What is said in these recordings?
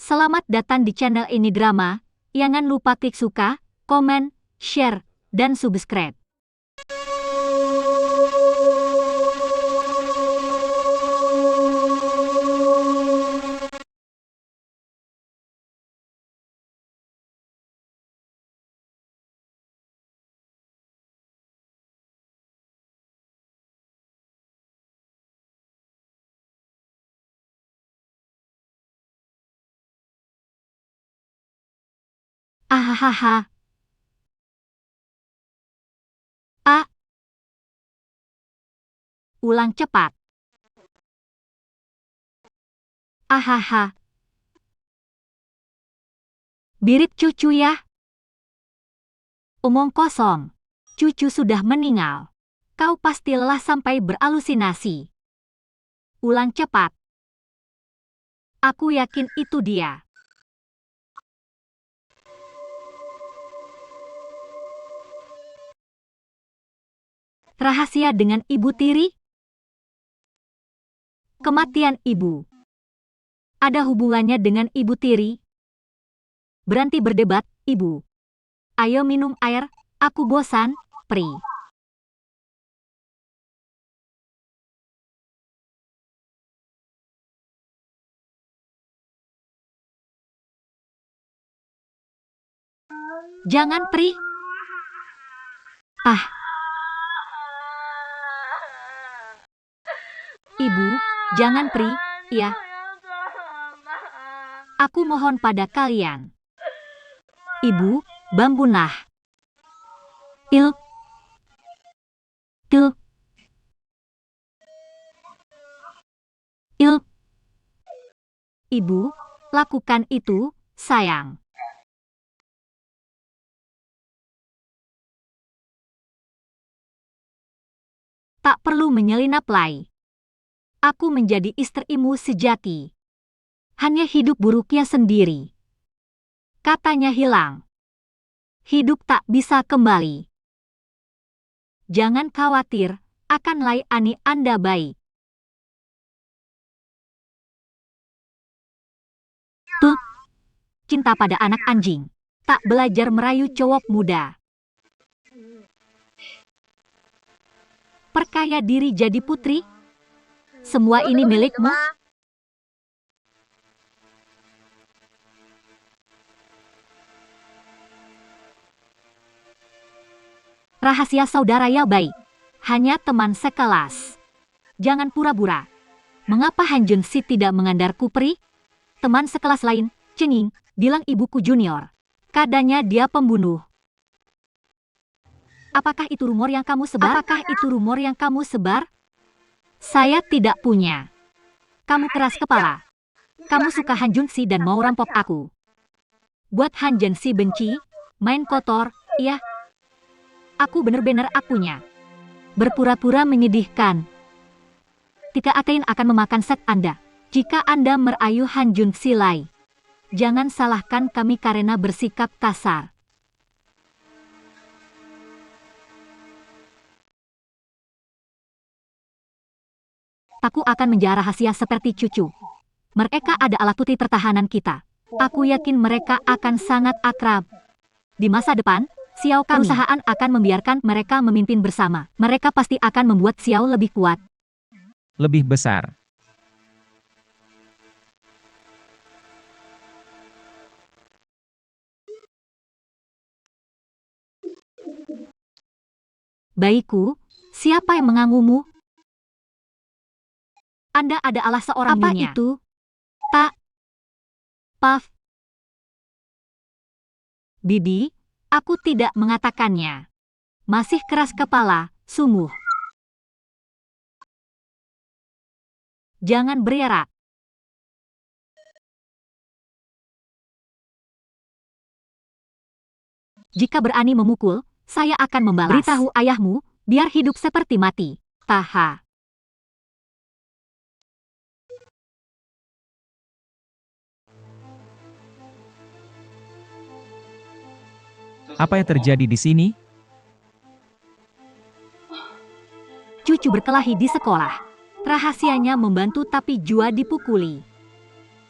Selamat datang di channel ini drama. Jangan lupa klik suka, komen, share, dan subscribe. Ahahaha. Ulang cepat. Ahaha. Birit cucu ya. Omong kosong. Cucu sudah meninggal. Kau pasti lelah sampai beralusinasi. Ulang cepat. Aku yakin itu dia. Rahasia dengan Ibu Tiri? Kematian ibu. Ada hubungannya dengan Ibu Tiri? Berhenti berdebat, Ibu. Ayo minum air, aku bosan, Pri. Jangan, Pri. Ibu, jangan, Pri. Ya. Aku mohon pada kalian. Ibu, bangunlah. Ibu, lakukan itu, sayang. Tak perlu menyelinap lagi. Aku menjadi istrimu sejati. Hanya hidup buruknya sendiri. Katanya hilang. Hidup tak bisa kembali. Jangan khawatir, akan layani Anda baik. Tuh, cinta pada anak anjing. Tak belajar merayu cowok muda. Perkaya diri jadi putri. Semua ini milikmu. Rahasia saudara ya baik. Hanya teman sekelas. Jangan pura-pura. Mengapa Han Junsi tidak mengandarku, Pri? Teman sekelas lain, cenging, bilang ibuku junior. Katanya dia pembunuh. Apakah itu rumor yang kamu sebar? Saya tidak punya. Kamu keras kepala. Kamu suka Han Junsi dan mau rampok aku. Buat Han Junsi benci, main kotor, iya. Aku benar-benar akunya. Berpura-pura menyedihkan. Tika Atein akan memakan set Anda. Jika Anda merayu Han Junsi Lai. Jangan salahkan kami karena bersikap kasar. Aku akan menjaga rahasia seperti cucu. Mereka ada alat putih pertahanan kita. Aku yakin mereka akan sangat akrab. Di masa depan, Xiao kami. Perusahaan akan membiarkan mereka memimpin bersama. Mereka pasti akan membuat Xiao lebih kuat. Lebih besar. Baikku, siapa yang mengganggumu? Anda adalah seorang nyonya. Apa itu? Tak. Paf. Bibi, aku tidak mengatakannya. Masih keras kepala, sungguh. Jangan bererak. Jika berani memukul, saya akan membalas. Beritahu ayahmu, biar hidup seperti mati. Taha. Apa yang terjadi di sini? Cucu berkelahi di sekolah. Rahasianya membantu tapi Jua dipukuli.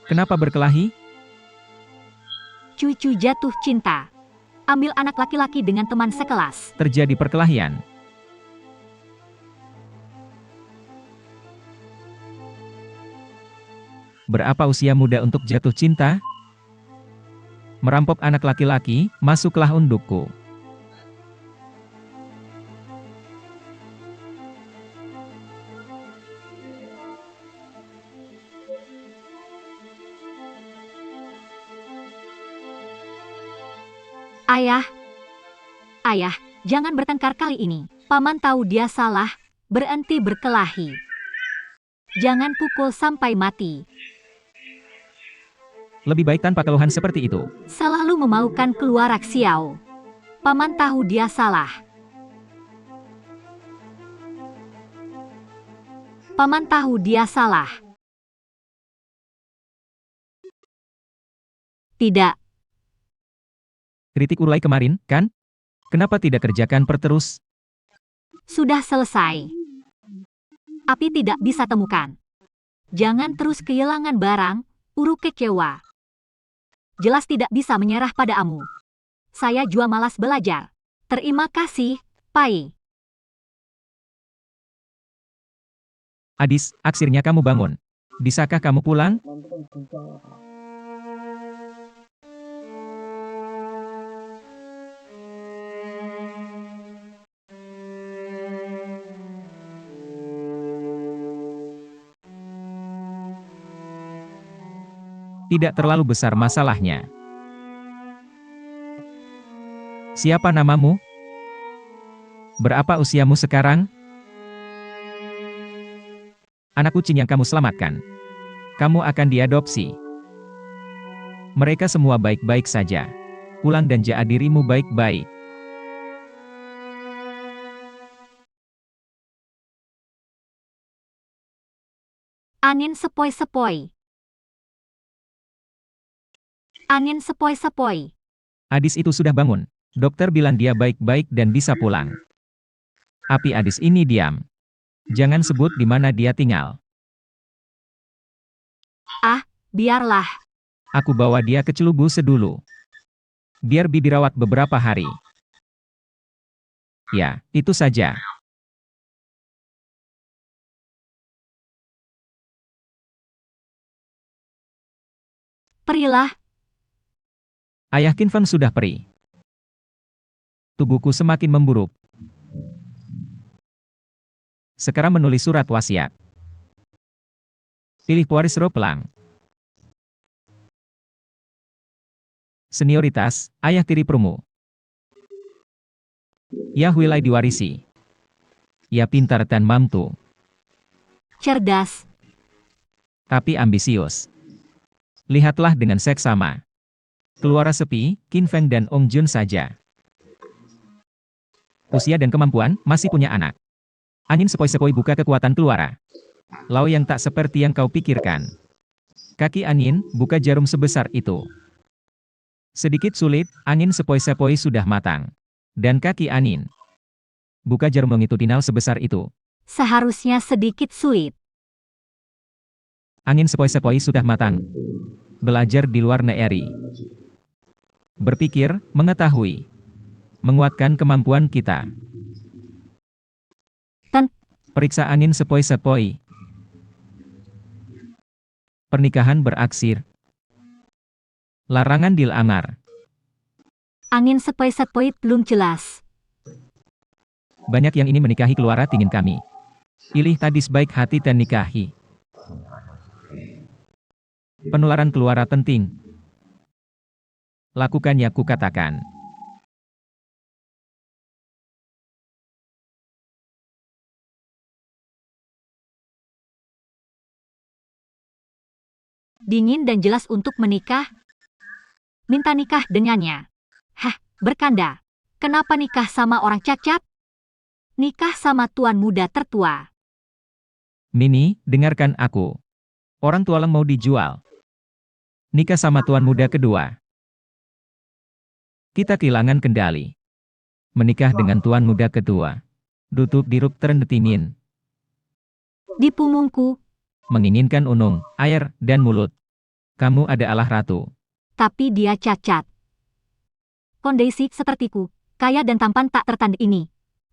Kenapa berkelahi? Cucu jatuh cinta. Ambil anak laki-laki dengan teman sekelas. Terjadi perkelahian. Berapa usia muda untuk jatuh cinta? Merampok anak laki-laki, masuklah undukku. Ayah. Ayah, jangan bertengkar kali ini. Paman tahu dia salah, berhenti berkelahi. Jangan pukul sampai mati. Lebih baik tanpa keluhan seperti itu. Selalu memaukan keluar Xiao. Paman tahu dia salah. Paman tahu dia salah. Tidak. Kritik Urlai kemarin, kan? Kenapa tidak kerjakan per terus? Sudah selesai. Api tidak bisa temukan. Jangan terus kehilangan barang, Uru kecewa. Jelas tidak bisa menyerah pada Amu. Saya juga malas belajar. Terima kasih, Pai. Adis, akhirnya kamu bangun. Bisakah kamu pulang? Tidak terlalu besar masalahnya. Siapa namamu? Berapa usiamu sekarang? Anak kucing yang kamu selamatkan. Kamu akan diadopsi. Mereka semua baik-baik saja. Pulang dan jaga dirimu baik-baik. Angin sepoi-sepoi. Angin sepoi-sepoi. Adis itu sudah bangun. Dokter bilang dia baik-baik dan bisa pulang. Api Adis ini diam. Jangan sebut di mana dia tinggal. Ah, biarlah. Aku bawa dia ke Celubuse dulu. Biar Bi dirawat beberapa hari. Ya, itu saja. Perilah. Ayah Kinvan sudah pergi. Tubuhku semakin memburuk. Sekarang menulis surat wasiat. Pilih pewaris Ropelang. Senioritas, ayah tiri Prumu. Ya wilai diwarisi. Ya pintar dan mampu. Cerdas. Tapi ambisius. Lihatlah dengan seksama. Keluara sepi, Qin Feng dan Ong Jun saja. Usia dan kemampuan, masih punya anak. Angin sepoi-sepoi buka kekuatan keluara. Lau yang tak seperti yang kau pikirkan. Kaki angin, buka jarum sebesar itu. Sedikit sulit, angin sepoi-sepoi sudah matang. Dan kaki angin. Buka jarum longitudinal sebesar itu. Seharusnya sedikit sulit. Angin sepoi-sepoi sudah matang. Belajar di luar negeri. Berpikir, mengetahui. Menguatkan kemampuan kita. Periksa angin sepoi-sepoi. Pernikahan berakhir. Larangan dilamar. Angin sepoi-sepoi belum jelas. Banyak yang ini menikahi keluarga tingin kami. Pilih tadis baik hati dan nikahi. Penularan keluarga penting. Lakukan ya kukatakan. Dingin dan jelas untuk menikah. Minta nikah dengannya. Hah, bercanda. Kenapa nikah sama orang cacat? Nikah sama tuan muda tertua. Mini, dengarkan aku. Orang tua Leng mau dijual. Nikah sama tuan muda kedua. Kita kehilangan kendali. Menikah dengan tuan muda kedua. Tutup diruk terendetimin. Di punggungku. Menginginkan unung, air, dan mulut. Kamu adalah ratu. tapi dia cacat. Kondisi sepertiku, kaya dan tampan tak tertandai ini,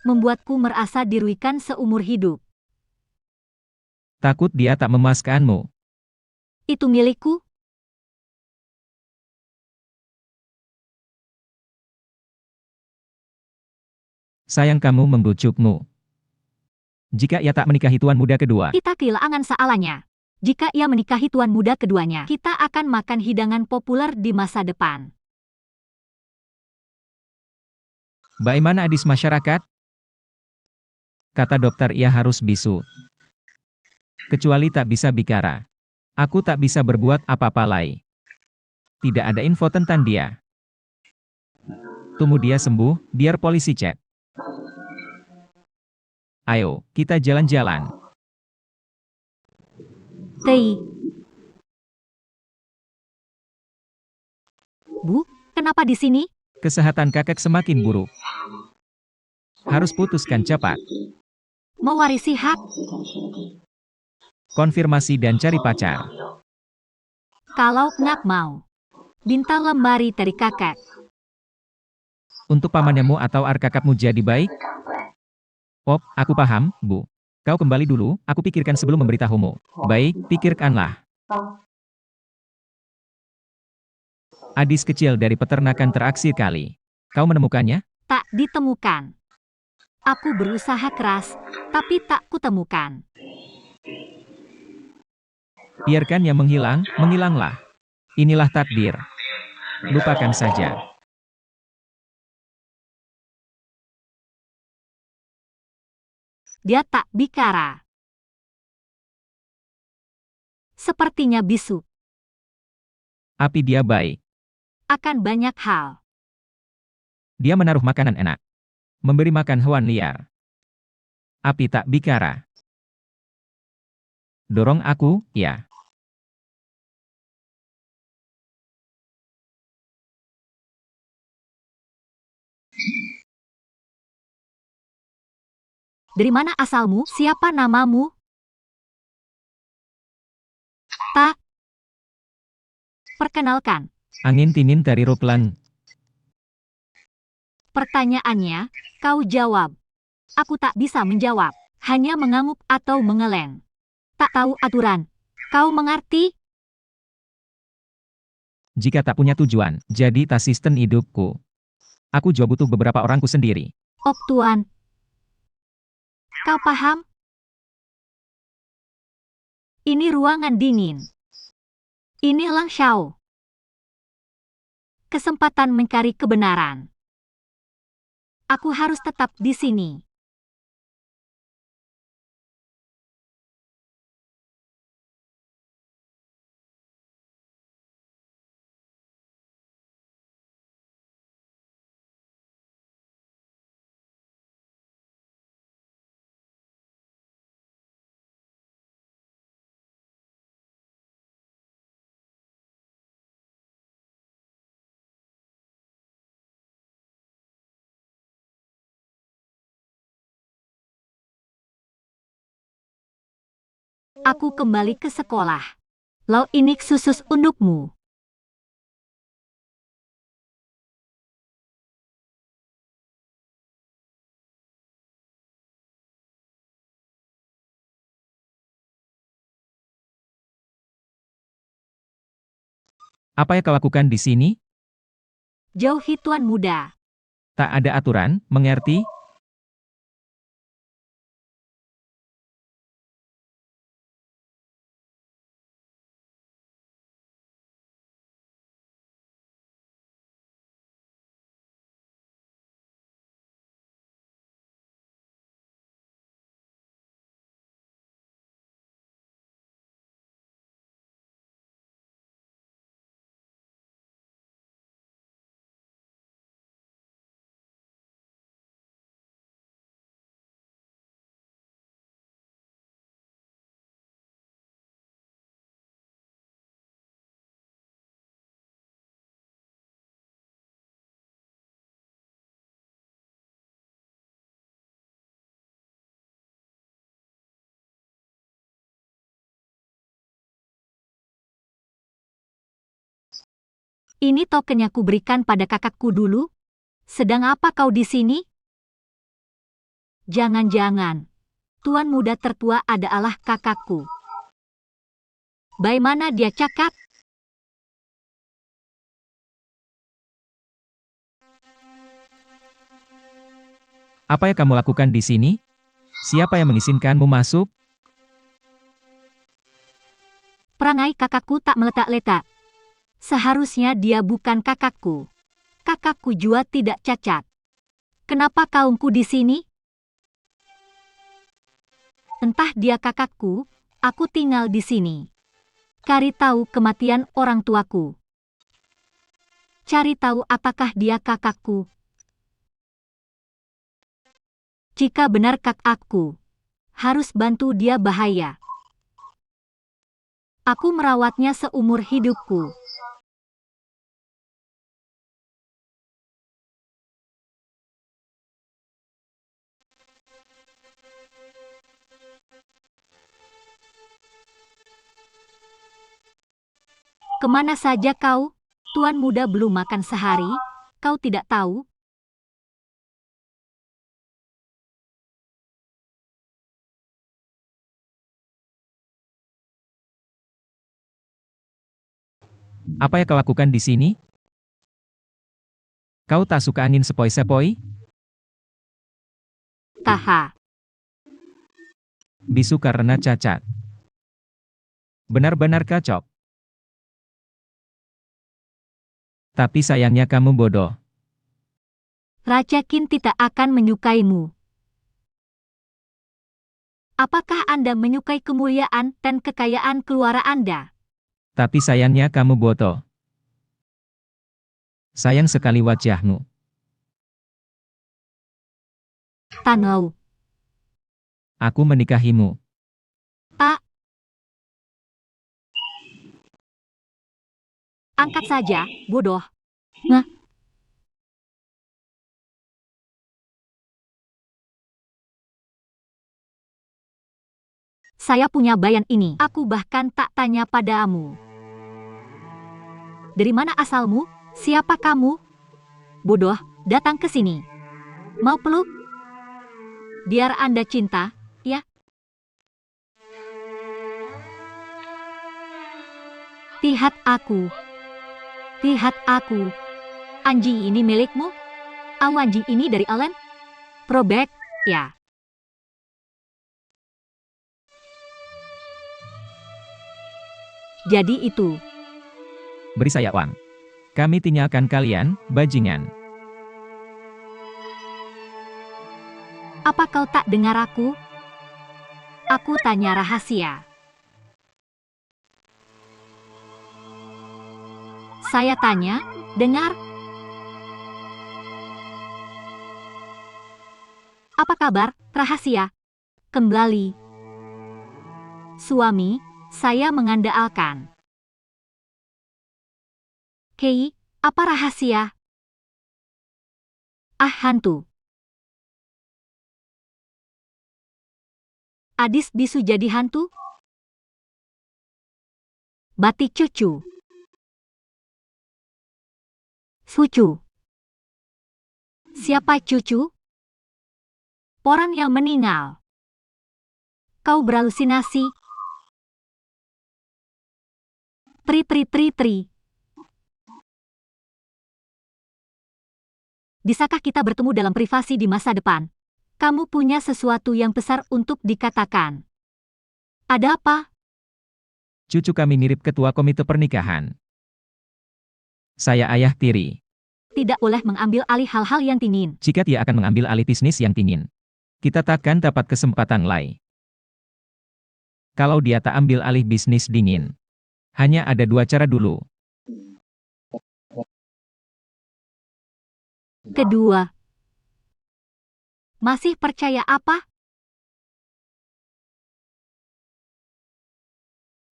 membuatku merasa dirugikan seumur hidup. Takut dia tak memuaskanmu. Itu milikku? Sayang kamu membujukmu. Jika ia tak menikahi tuan muda kedua, Kita kehilangan sealanya. Jika ia menikahi tuan muda keduanya, kita akan makan hidangan populer di masa depan. bagaimana adis masyarakat? Kata dokter ia harus bisu. Kecuali tak bisa bicara. Aku tak bisa berbuat apa-apa lagi. Tidak ada info tentang dia. Tunggu dia sembuh, biar polisi cek. Ayo, kita jalan-jalan. Tei. Bu, kenapa di sini? Kesehatan kakek semakin buruk. Harus putuskan cepat. Mewarisi hak. Konfirmasi dan cari pacar. Kalau nggak mau. Bintang lemari dari kakek. Untuk pamanmu atau arkakapmu jadi baik? Oh, aku paham, Bu. Kau kembali dulu, aku pikirkan sebelum memberitahumu. Baik, pikirkanlah. Adis kecil dari peternakan teraksir kali. Kau menemukannya? Tak ditemukan. Aku berusaha keras, tapi tak kutemukan. Biarkan yang menghilang, menghilanglah. Inilah takdir. Lupakan saja. Dia tak bicara. Sepertinya bisu. Api dia baik. Akan banyak hal. Dia menaruh makanan enak. Memberi makan hewan liar. Api tak bicara. Dorong aku, ya. Dari mana asalmu? Siapa namamu? Tak. Perkenalkan. Angin dingin dari Ruplan. Pertanyaannya, kau jawab. Aku tak bisa menjawab. Hanya mengangguk atau mengeleng. Tak tahu aturan. Kau mengerti? Jika tak punya tujuan, jadi asisten hidupku. Aku juga butuh beberapa orangku sendiri. Oh Tuan. Kau paham? Ini ruangan dingin. Ini Lang Shao. Kesempatan mencari kebenaran. Aku harus tetap di sini. Aku kembali ke sekolah. Lau ini khusus untukmu. Apa yang kau lakukan di sini? Jauhi tuan muda. Tak ada aturan, mengerti? Ini tokennya kuberikan pada kakakku dulu. Sedang apa kau di sini? Jangan-jangan, tuan muda tertua adalah kakakku. Bagaimana dia cakap? Apa yang kamu lakukan di sini? Siapa yang mengizinkanmu masuk? Perangai kakakku tak meletak-letak. Seharusnya dia bukan kakakku. Kakakku juga tidak cacat. Kenapa kaumku di sini? Entah dia kakakku, aku tinggal di sini. Cari tahu kematian orang tuaku. Cari tahu apakah dia kakakku. Jika benar kakakku, harus bantu dia bahaya. Aku merawatnya seumur hidupku. Kemana saja kau? Tuan muda belum makan sehari, kau tidak tahu? Apa yang kau lakukan di sini? Kau tak suka angin sepoi-sepoi? Kaha. Bisu karena cacat. Benar-benar kacau. Tapi sayangnya kamu bodoh. Raja Qin tidak akan menyukaimu. Apakah Anda menyukai kemuliaan dan kekayaan keluarga Anda? Tapi sayangnya kamu bodoh. Sayang sekali wajahmu. Tanau. Aku menikahimu. Tak. Angkat saja, bodoh. Nah. Saya punya bayan ini. Aku bahkan tak tanya padamu. Dari mana asalmu? Siapa kamu? Bodoh, datang ke sini. Mau peluk? Biar Anda cinta, ya? Lihat aku. Lihat aku. Anjing ini milikmu? Anjing ini dari Allen? Probek, ya. Jadi itu. Beri saya uang. Kami tinggalkan kalian, bajingan. Apa kau tak dengar aku? Aku tanya rahasia. Saya tanya, dengar? Apa kabar, rahasia? Kembali. Suami, saya mengandalkan. Kei, apa rahasia? Ah, hantu. Adis bisu jadi hantu? Batik cucu. Sucu. Siapa cucu? Orang yang meninggal. Kau berhalusinasi. Tri. Bisakah kita bertemu dalam privasi di masa depan? Kamu punya sesuatu yang besar untuk dikatakan. Ada apa? Cucu kami mirip ketua komite pernikahan. Saya ayah tiri. Tidak boleh mengambil alih hal-hal yang dingin. Jika dia akan mengambil alih bisnis yang dingin, kita takkan dapat kesempatan lain. Kalau dia tak ambil alih bisnis dingin, hanya ada dua cara dulu. Kedua. Masih percaya apa?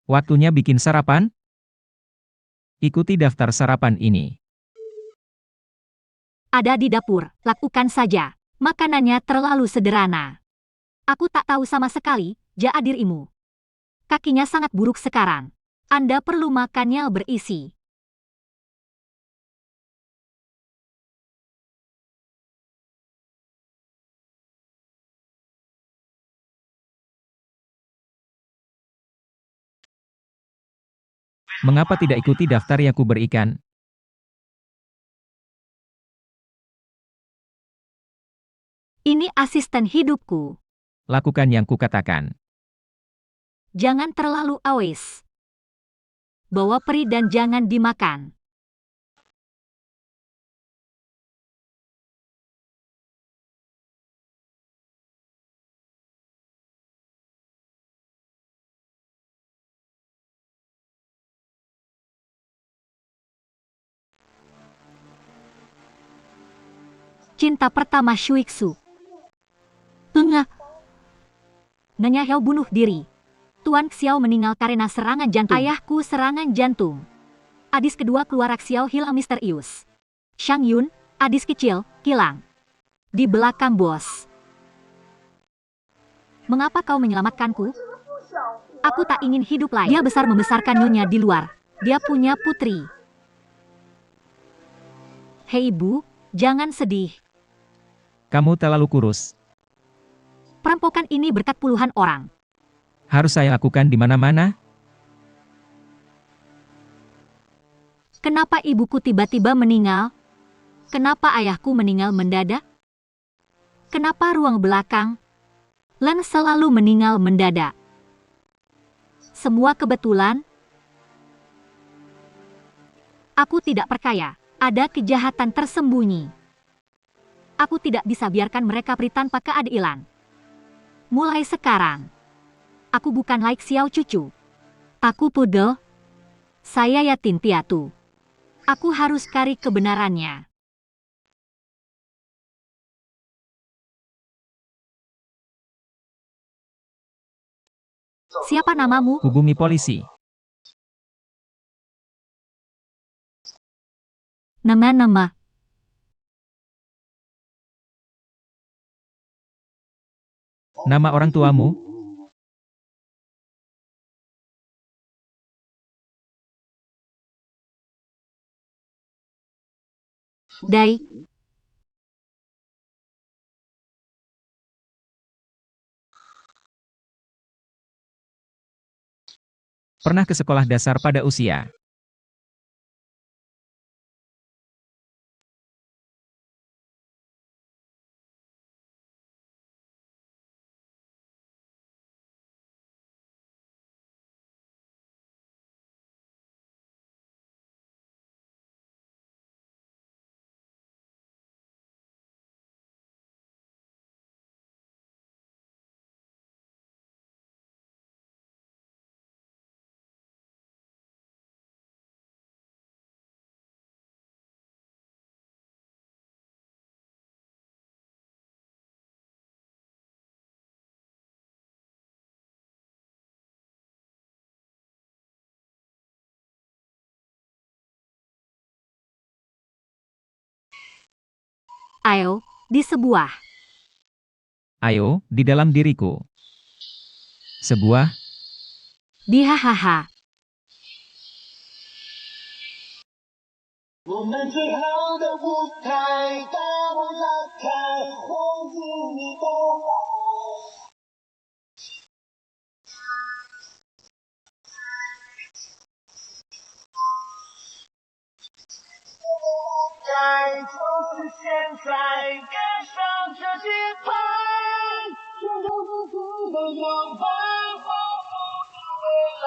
Waktunya bikin sarapan? Ikuti daftar sarapan ini. Ada di dapur, lakukan saja. Makanannya terlalu sederhana. Aku tak tahu sama sekali, jahat dirimu. Kakinya sangat buruk sekarang. Anda perlu makannya berisi. Mengapa tidak ikuti daftar yang kuberikan? Ini asisten hidupku. Lakukan yang kukatakan. Jangan terlalu awes. Bawa peri dan jangan dimakan. Cinta pertama Shuixu. Nanya Hao bunuh diri. Tuan Xiao meninggal karena serangan jantung. Ayahku serangan jantung. Adis kedua keluarga Xiao hilang misterius. Shang Yun, adis kecil, hilang. Di belakang bos. Mengapa kau menyelamatkanku? Aku tak ingin hidup lagi. Dia besar membesarkan nyonya di luar. Dia punya putri. Hei ibu, jangan sedih. Kamu terlalu kurus. Perampokan ini berkat puluhan orang. Harus saya lakukan di mana-mana? Kenapa ibuku tiba-tiba meninggal? Kenapa ayahku meninggal mendadak? Kenapa ruang belakang? Lan selalu meninggal mendadak. Semua kebetulan? Aku tidak percaya. Ada kejahatan tersembunyi. Aku tidak bisa biarkan mereka beri tanpa keadilan. Mulai sekarang, aku bukan like Xiao Cucu. Aku pudel. Saya yatim piatu. Aku harus cari kebenarannya. Siapa namamu? Hubungi polisi. Nama-nama. Nama orang tuamu? Dai. Pernah ke sekolah dasar pada usia Ayo, di sebuah. Ayo, di dalam diriku. Sebuah, Di hahaha. 我们最好的舞台，大幕拉开，忘记你的爱。在就是现在，跟上这节拍，全都是自己的摇摆，保护着未来。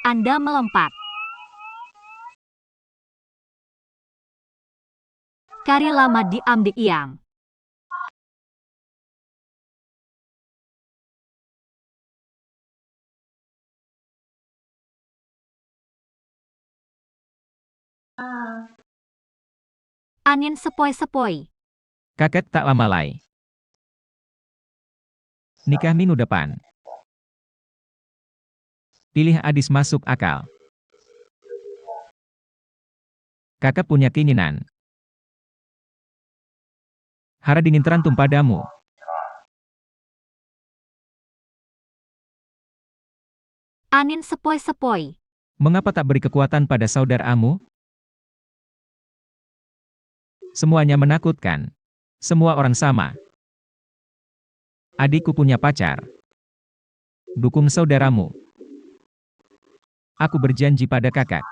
Anda melompat. Kari lama diambil Iang. Angin sepoi-sepoi. kakek tak lama lagi. Nikah minggu depan. Pilih Adis masuk akal. Kakak punya keinginan. Hara dingin terantum padamu. Angin sepoi-sepoi. Mengapa tak beri kekuatan pada saudaramu? Semuanya menakutkan. Semua orang sama. Adikku punya pacar. Dukung saudaramu. Aku berjanji pada kakak.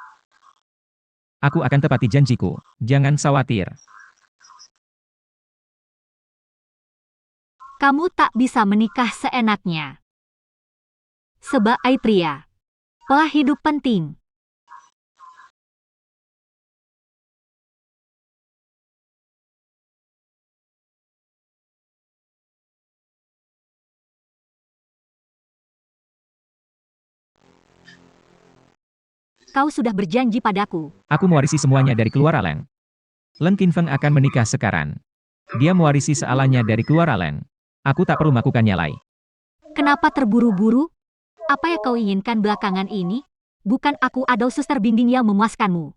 Aku akan tepati janjiku, jangan khawatir. Kamu tak bisa menikah seenaknya. Sebagai pria, pola hidup penting. Kau sudah berjanji padaku. Aku mewarisi semuanya dari keluarga Leng. Leng Qinfeng akan menikah sekarang. Dia mewarisi sealanya dari keluarga Leng. Aku tak perlu melakukannya lagi. Kenapa terburu-buru? Apa yang kau inginkan belakangan ini? Bukan aku atau suster bimbing yang memuaskanmu.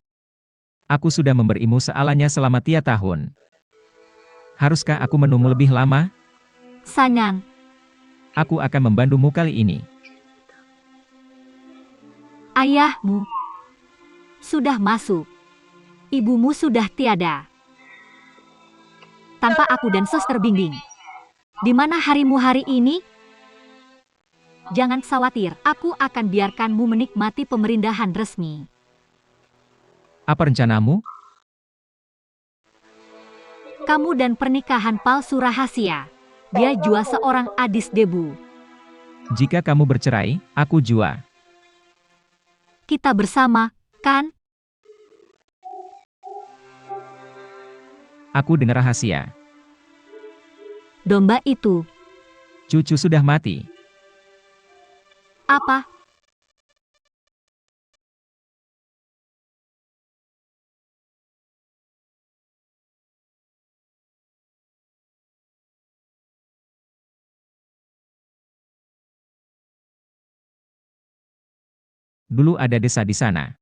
Aku sudah memberimu sealanya selama 3 tahun. Haruskah aku menunggu lebih lama? Sayang, Aku akan membantumu kali ini. ayahmu sudah masuk. Ibumu sudah tiada. Tanpa aku dan suster bimbing. Di mana harimu hari ini? Jangan khawatir, aku akan biarkanmu menikmati pemerintahan resmi. Apa rencanamu? Kamu dan pernikahan palsu rahasia. Dia jua seorang adis debu. Jika kamu bercerai, aku jua. Kita bersama, kan? Aku dengar rahasia. Domba itu, Cucu sudah mati. apa? Dulu ada desa di sana.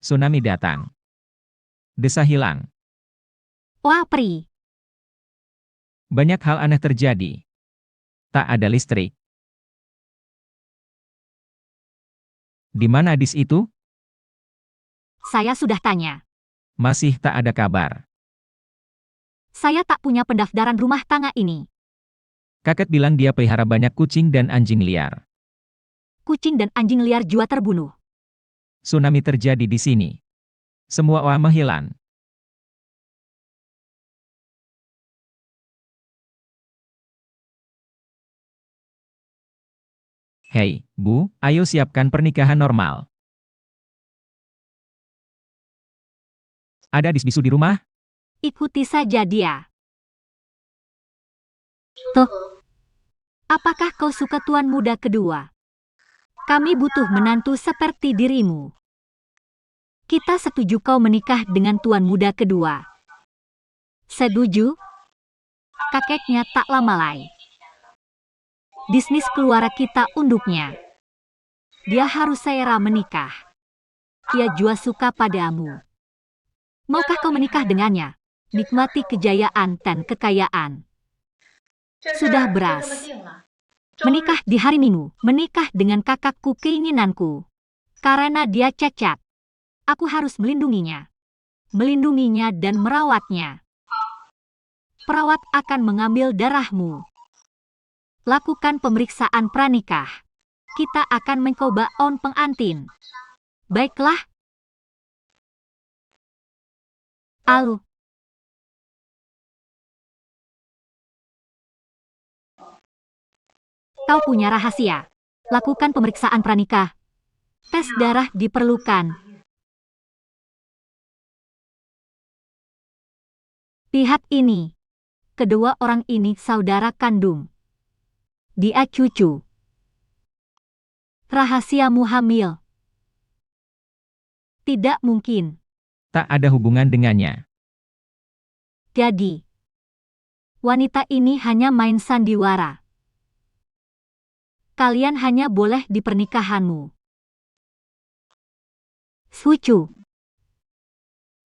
Tsunami datang. Desa hilang. Wah, Pri. Banyak hal aneh terjadi. Tak ada listrik. Di mana Adis itu? Saya sudah tanya. Masih tak ada kabar. Saya tak punya pendaftaran rumah tangga ini. Kakek bilang dia pelihara banyak kucing dan anjing liar. Kucing dan anjing liar jua terbunuh. Tsunami terjadi di sini. Semua orang menghilang. Hei, Bu, ayo siapkan pernikahan normal. Ada Adis bisu di rumah? Ikuti saja dia. Tuh. Apakah kau suka tuan muda kedua? Kami butuh menantu seperti dirimu. Kita setuju kau menikah dengan tuan muda kedua. Setuju? Kakeknya tak lama lagi. Bisnis keluarga kita unduknya. Dia harus segera menikah. Ia jua suka padamu. Maukah kau menikah dengannya? Nikmati kejayaan dan kekayaan. Sudah beras. Menikah di hari Minggu. Menikah dengan kakakku keinginanku. Karena dia cacat. Aku harus melindunginya. Melindunginya dan merawatnya. Perawat akan mengambil darahmu. Lakukan pemeriksaan pranikah. Kita akan mencoba on pengantin. Baiklah. Alu. Kau punya rahasia. Lakukan pemeriksaan pranikah. Tes darah diperlukan. Lihat ini. Kedua orang ini saudara kandung. Dia cucu. Rahasiamu hamil. Tidak mungkin. Tak ada hubungan dengannya. Jadi, wanita ini hanya main sandiwara. Kalian hanya boleh di pernikahanmu. Sucu.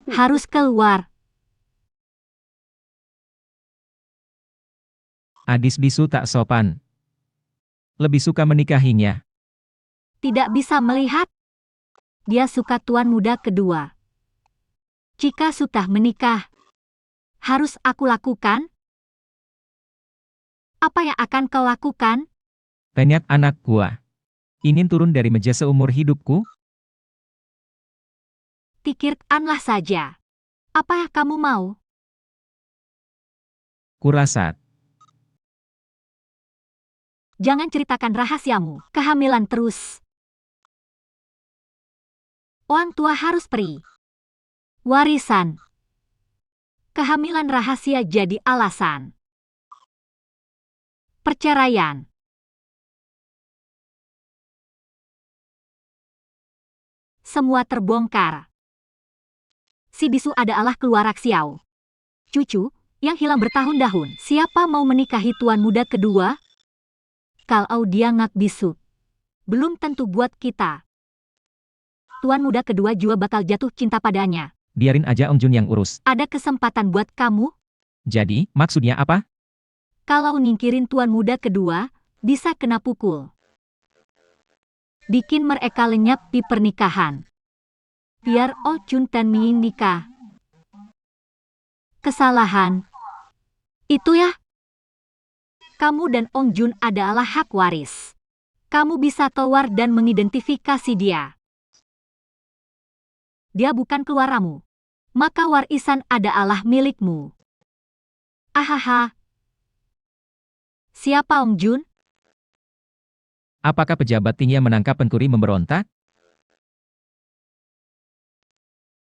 Harus keluar. Adis bisu tak sopan. Lebih suka menikahinya. Tidak bisa melihat. Dia suka tuan muda kedua. Jika sudah menikah, harus aku lakukan? Apa yang akan kau lakukan? Banyak anak gua. Ingin turun dari meja seumur hidupku? Pikirkanlah saja. Apa kamu mau? Kurasa. Jangan ceritakan rahasiamu. Kehamilan terus. Orang tua harus pergi. Warisan. Kehamilan rahasia jadi alasan. Perceraian. Semua terbongkar. Si bisu adalah keluarga Xiao. Cucu, yang hilang bertahun-tahun. Siapa mau menikahi tuan muda kedua? Kalau dia ngak bisu. Belum tentu buat kita. Tuan muda kedua juga bakal jatuh cinta padanya. Biarin aja Ong Jun yang urus. Ada kesempatan buat kamu? Jadi, maksudnya apa? Kalau nyingkirin tuan muda kedua, bisa kena pukul. Bikin mereka lenyap di pernikahan. Biar Oh Jun dan Ming nikah. Kesalahan. Itu ya. Kamu dan Ong Jun adalah hak waris. Kamu bisa keluar dan mengidentifikasi dia. Dia bukan keluargamu. Maka warisan adalah milikmu. Ahaha. Siapa Ong Jun? Apakah pejabat tinggi yang menangkap pencuri memberontak?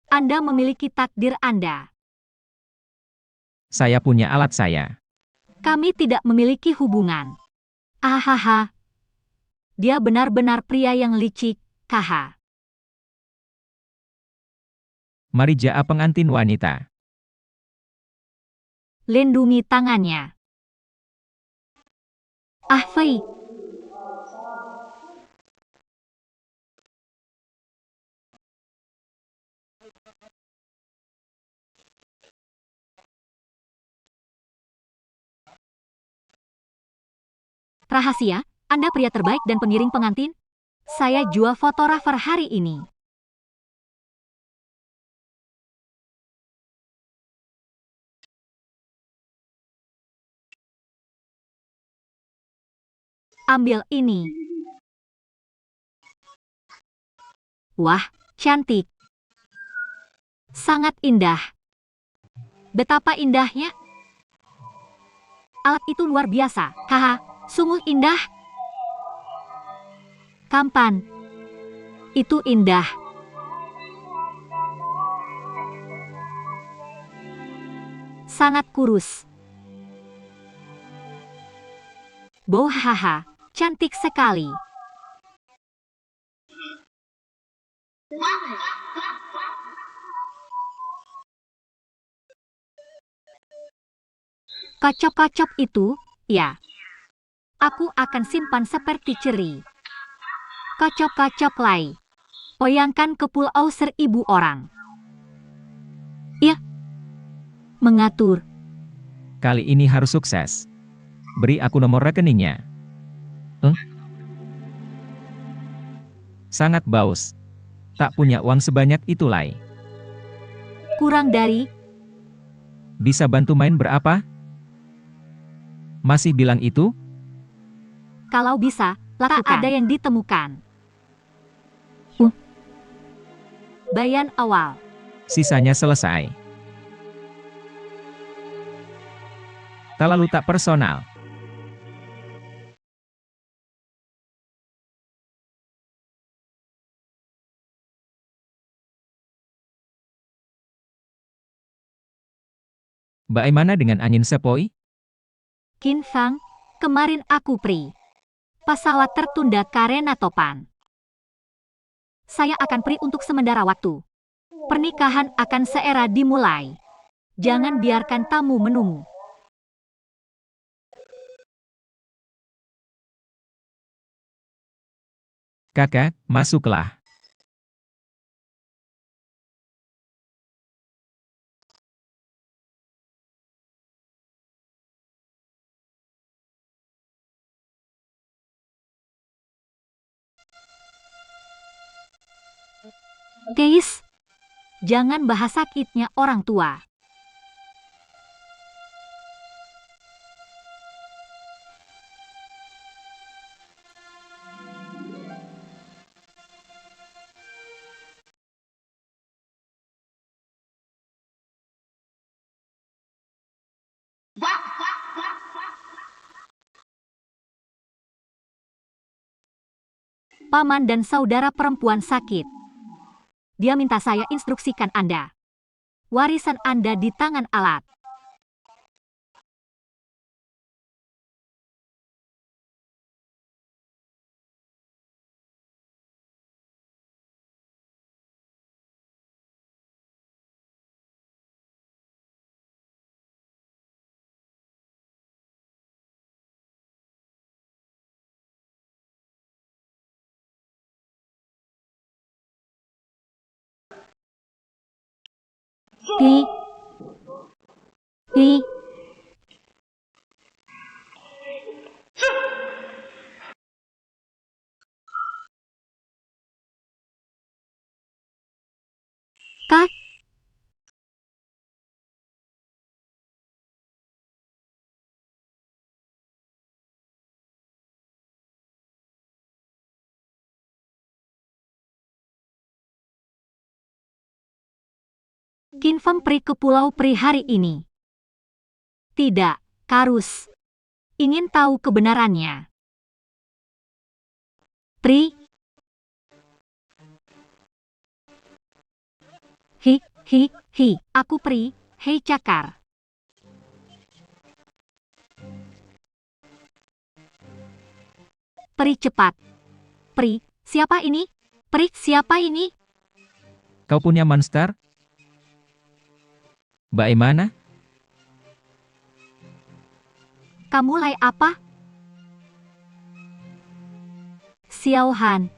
Anda memiliki takdir Anda. Saya punya alat saya. Kami tidak memiliki hubungan. Ahaha. Dia benar-benar pria yang licik, kaha. Mari jaa pengantin wanita. Lindungi tangannya. Ah Fei. Rahasia, Anda pria terbaik dan pengiring pengantin? Saya jual fotografer hari ini. Ambil ini. Wah, cantik. Sangat indah. Betapa indahnya. Alat itu luar biasa. Haha, sungguh indah. Kampan. Itu indah. Sangat kurus. Boh haha, cantik sekali. Kacop-kacop itu, ya. Aku akan simpan seperti ceri. Kacop-kacop lai. Oyangkan ke pulau 1000 orang. Ya. Mengatur. Kali ini harus sukses. Beri aku nomor rekeningnya. Sangat baus. Tak punya uang sebanyak itu lai. Kurang dari, Bisa bantu main berapa? Masih bilang itu? kalau bisa, tak ada yang ditemukan. Bayan awal. Sisanya selesai. Terlalu tak personal. Bagaimana dengan angin sepoi? Kin Fang, kemarin aku pri. Pesawat tertunda karena topan. Saya akan pri untuk sementara waktu. Pernikahan akan seera dimulai. Jangan biarkan tamu menunggu. Kakak, masuklah. Guys, jangan bahas sakitnya orang tua. paman dan saudara perempuan sakit. Dia minta saya instruksikan Anda. Warisan Anda di tangan alat. Hi. Hi. Kak. Kinfam Pri ke Pulau Pri hari ini. Tidak, Karus. Ingin tahu kebenarannya. Pri. Hi. Aku Pri. Hei Cakar. Pri cepat. Pri, siapa ini? Pri, siapa ini? Kau punya monster? Bagaimana? Kamu mulai apa? Xiao Han.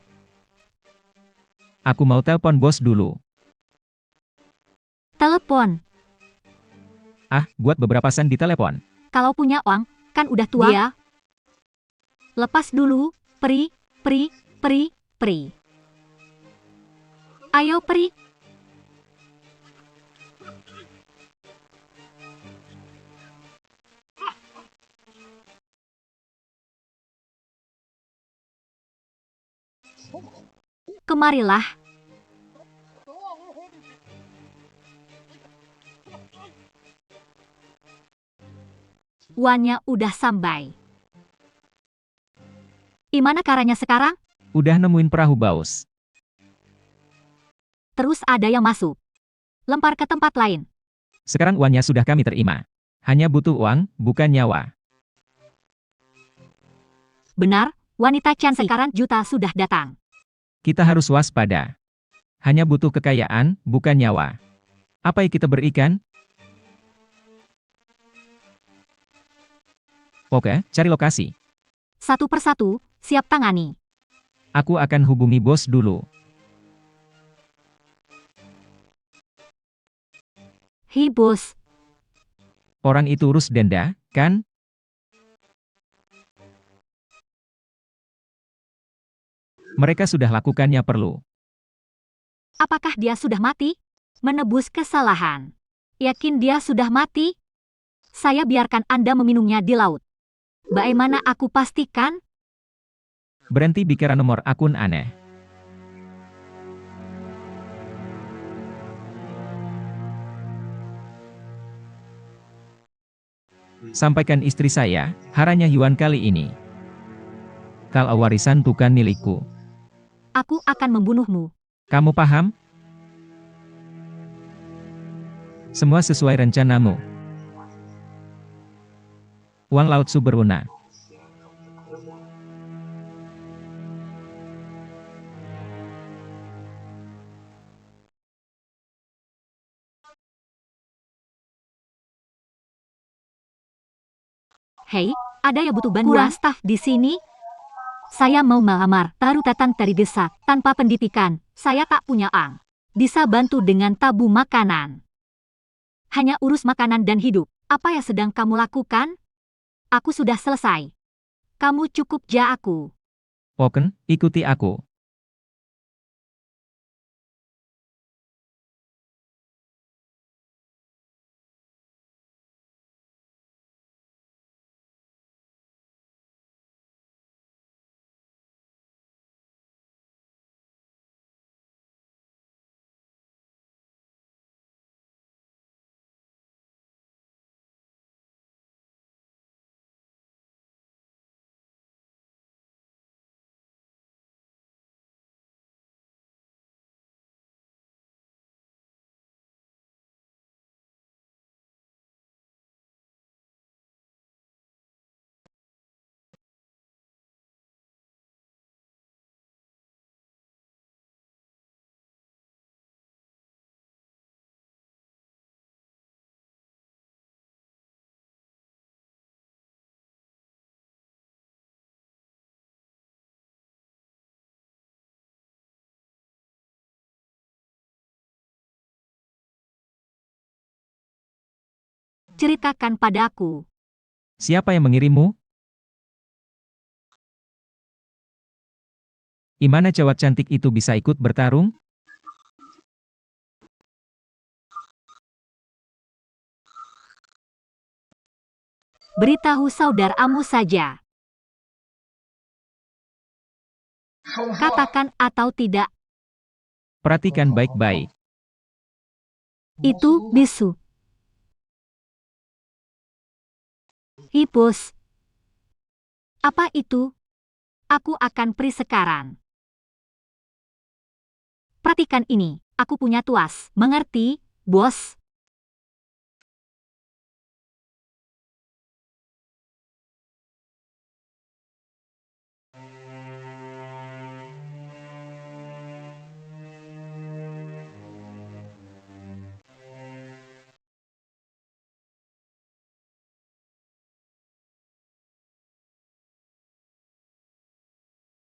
Aku mau telepon bos dulu. Telepon. Ah, buat beberapa sen di telepon. Kalau punya uang, kan udah tua. Dia. Lepas dulu, Pri. Ayo Pri. Kemarilah. Wannya udah sampai. Gimana caranya sekarang? Udah nemuin perahu Baus. Terus ada yang masuk. Lempar ke tempat lain. Sekarang uangnya sudah kami terima. Hanya butuh uang, bukan nyawa. Benar, wanita cantik. Sekarang juta sudah datang. Kita harus waspada. Hanya butuh kekayaan, bukan nyawa. Apa yang kita berikan? Oke, cari lokasi. Satu persatu, siap tangani. Aku akan hubungi bos dulu. Hi bos. Orang itu urus denda, kan? Mereka sudah lakukannya perlu. Apakah dia sudah mati? Menebus kesalahan. Yakin dia sudah mati? Saya biarkan Anda meminumnya di laut. Bagaimana aku pastikan? Berhenti bicara nomor akun aneh. Sampaikan istri saya, haranya Yuan kali ini. Kalau warisan bukan milikku. Aku akan membunuhmu. Kamu paham? Semua sesuai rencanamu. Uang laut Suberuna. Hei, ada yang butuh bantuan staf di sini? Saya mau melamar, baru datang dari desa, tanpa pendidikan. Saya tak punya uang. Bisa bantu dengan tabu makanan. Hanya urus makanan dan hidup. Apa yang sedang kamu lakukan? Aku sudah selesai. Kamu cukup ja aku. Oken, ikuti aku. Ceritakan padaku. Siapa yang mengirimmu? Gimana cewek cantik itu bisa ikut bertarung? Beritahu saudaramu saja. Katakan atau tidak. Perhatikan baik-baik. Itu bisu. Hipus. Apa itu? Aku akan pergi sekarang. Perhatikan ini. Aku punya tuas. Mengerti, bos?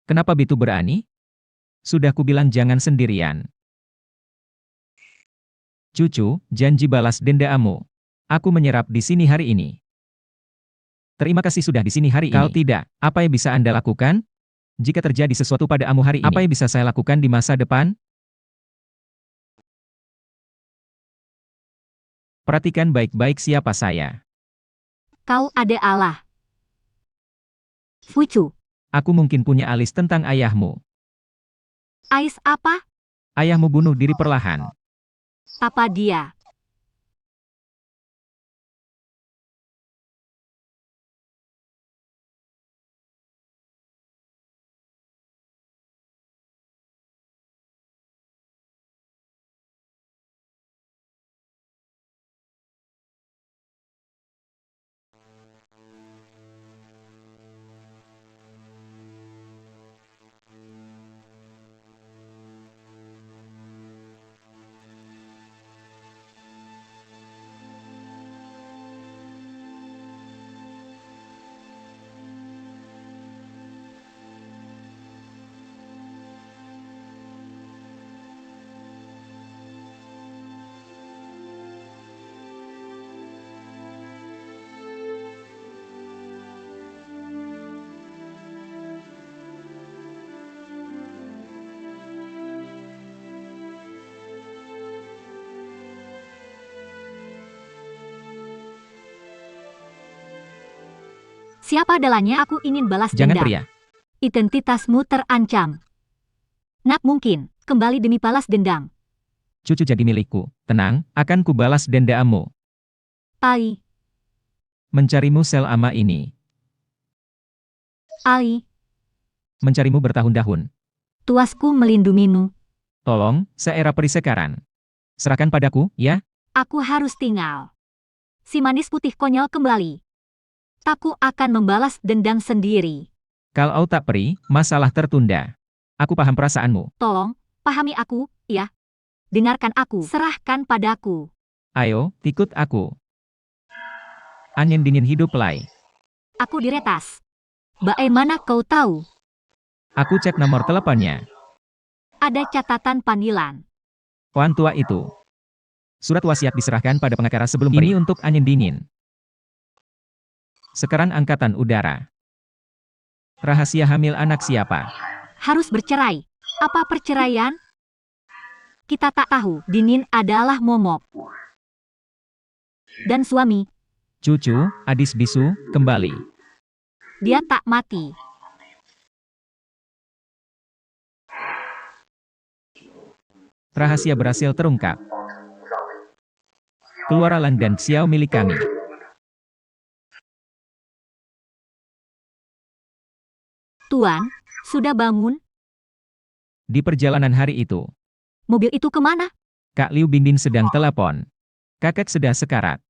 Kenapa Bitu berani? Sudah kubilang jangan sendirian. Cucu, janji balas dendamu. Aku menyerap di sini hari ini. Terima kasih sudah di sini hari ini. Kalau tidak, apa yang bisa Anda lakukan? Jika terjadi sesuatu padamu hari ini, apa yang bisa saya lakukan di masa depan? Perhatikan baik-baik siapa saya. Kau ada Allah. Fucu. Aku mungkin punya alis tentang ayahmu. Ais apa? Ayahmu bunuh diri perlahan. Apa dia? Siapa adalahnya? Aku ingin balas Jangan dendam. teriak. Identitasmu terancam. Nak mungkin, kembali demi balas dendam. Cucu jadi milikku. Tenang, akan kubalas dendamu. Ai, Mencarimu selama ini. ai, Mencarimu bertahun-tahun. tuasku melindungimu. Tolong, seera peri sekarang. Serahkan padaku, ya? Aku harus tinggal. Si manis putih konyol kembali. Aku akan membalas dendam sendiri. Kalau tak peri, masalah tertunda. Aku paham perasaanmu. Tolong, pahami aku, ya. Dengarkan aku. Serahkan padaku. Ayo, ikut aku. Angin dingin hidup lay. Aku diretas. Bagaimana kau tahu? Aku cek nomor teleponnya. Ada catatan panggilan. Pohon tua itu. Surat wasiat diserahkan pada pengacara sebelum peri. Ini untuk angin dingin. Sekarang angkatan udara. Rahasia hamil anak siapa? Harus bercerai. Apa perceraian? Kita tak tahu. Dinin adalah momok. Dan suami, Cucu, Adis Bisu, kembali. dia tak mati. Rahasia berhasil terungkap. Keluar Lang dan Xiao milik kami. Tuan, sudah bangun? Di perjalanan hari itu, Mobil itu kemana? Kak Liu Bindin sedang telepon. Kakek sedang sekarat.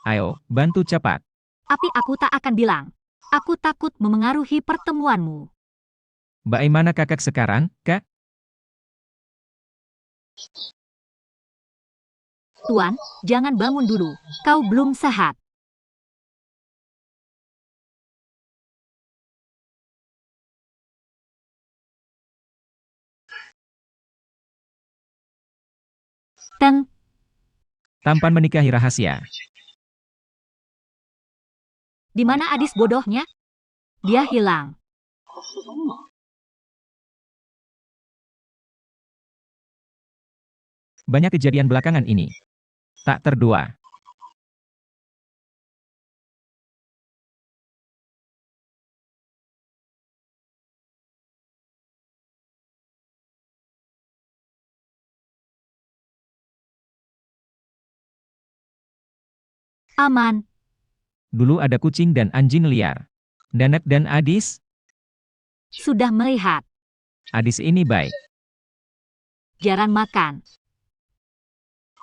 Ayo, bantu cepat. Tapi aku tak akan bilang. Aku takut memengaruhi pertemuanmu. Bagaimana kakek sekarang, Kak? Tuan, jangan bangun dulu. Kau belum sehat. Teng, Tampan menikahi rahasia. Di mana Adis bodohnya? Dia hilang. Banyak kejadian belakangan ini. Tak terdua. Aman. Dulu ada kucing dan anjing liar. Danet dan Adis, Sudah melihat. Adis ini baik. Jarang makan.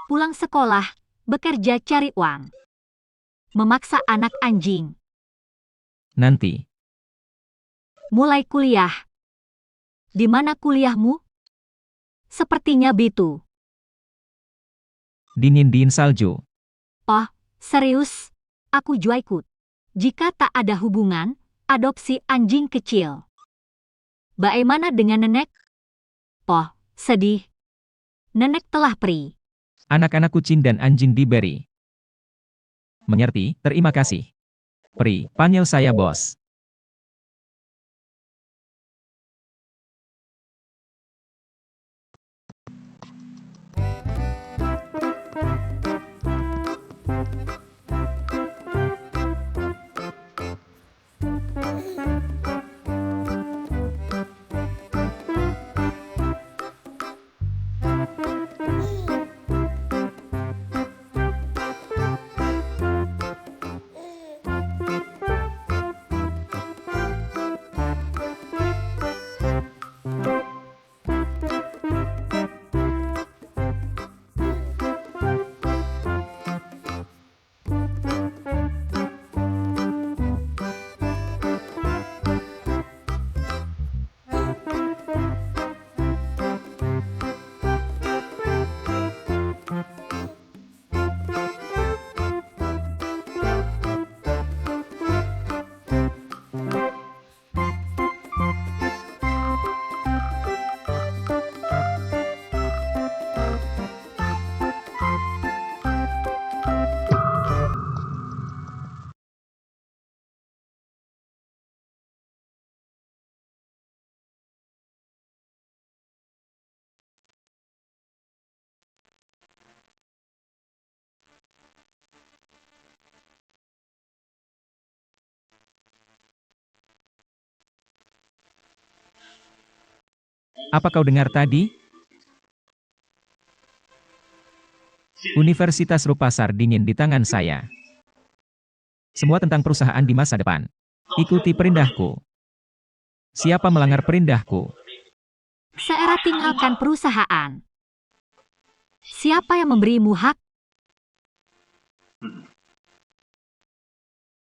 Pulang sekolah, bekerja cari uang. Memaksa anak anjing. Nanti, Mulai kuliah. Di mana kuliahmu? Sepertinya Bitu. dingin salju. Oh, serius? Aku juga ikut. Jika tak ada hubungan, adopsi anjing kecil. Bagaimana dengan nenek? Oh, sedih. Nenek telah pergi. Anak-anak kucing dan anjing diberi. Mengerti, terima kasih. Pri, panggil saya bos. Apa kau dengar tadi? Universitas Rupasar dingin di tangan saya. Semua tentang perusahaan di masa depan. Ikuti perintahku. Siapa melanggar perintahku? Seera tinggalkan perusahaan. Siapa yang memberimu hak?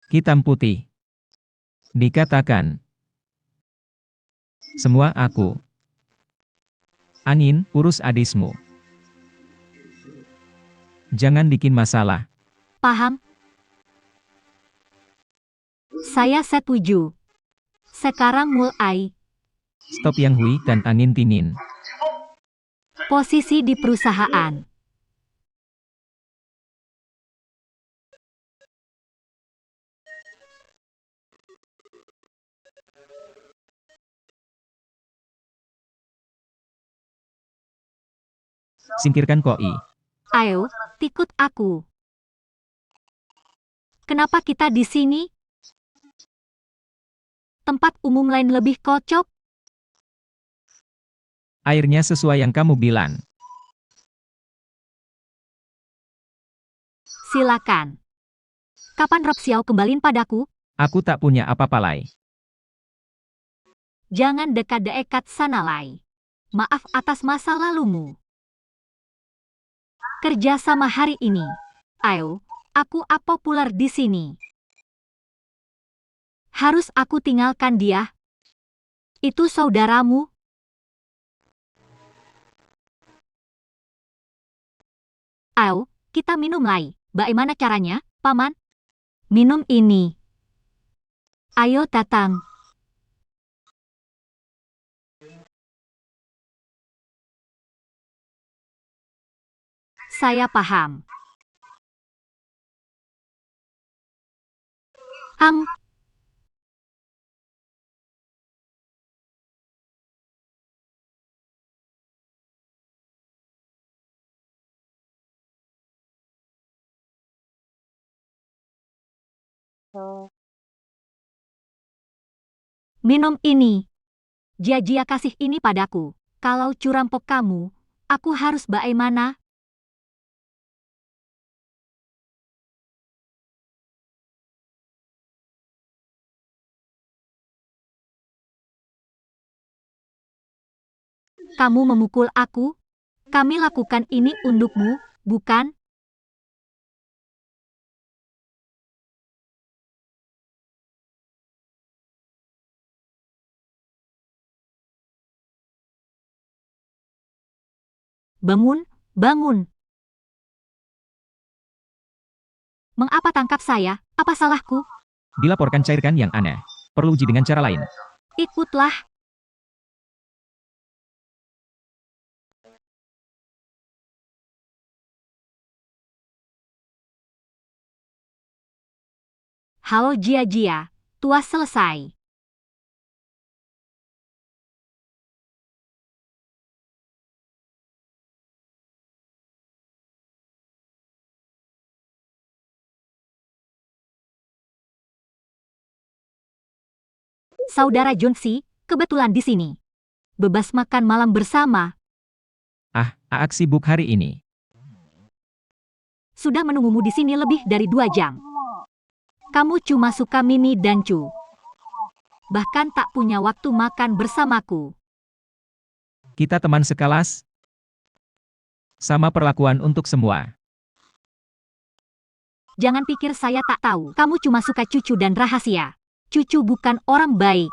Hitam putih. Dikatakan. Semua aku. Angin, urus adismu. Jangan bikin masalah. Paham? Saya setuju. Sekarang mulai. Stop Yang Hui dan Angin Tinin. Posisi di perusahaan. Singkirkan Koi. Ayo, ikut aku. Kenapa kita di sini? Tempat umum lain lebih kocok? Airnya sesuai yang kamu bilang. Silakan. Kapan Rob Xiao kembaliin padaku? Aku tak punya apa-apa lai. Jangan dekat-dekat sana Lai. Maaf atas masa lalumu. Kerja sama hari ini. Ayo, aku populer di sini. Harus aku tinggalkan dia? Itu saudaramu? Ayo, kita minum Lai. Bagaimana caranya, Paman? Minum ini. Ayo datang. Saya paham. Am, minum ini. Jia-jia kasih ini padaku. Kalau curampok kamu, aku harus bagaimana? Kamu memukul aku? Kami lakukan ini untukmu, bukan? Bangun, bangun. Mengapa tangkap saya? Apa salahku? Dilaporkan cairkan yang aneh. Perlu uji dengan cara lain. Ikutlah. Halo Jia-jia, tuas selesai. Saudara Junsi, kebetulan di sini. Bebas makan malam bersama. Aak sibuk hari ini. Sudah menunggumu di sini lebih dari 2 jam. Kamu cuma suka Mimi dan Chu. Bahkan tak punya waktu makan bersamaku. Kita teman sekelas. Sama perlakuan untuk semua. Jangan pikir saya tak tahu. Kamu cuma suka cucu dan rahasia. Cucu bukan orang baik.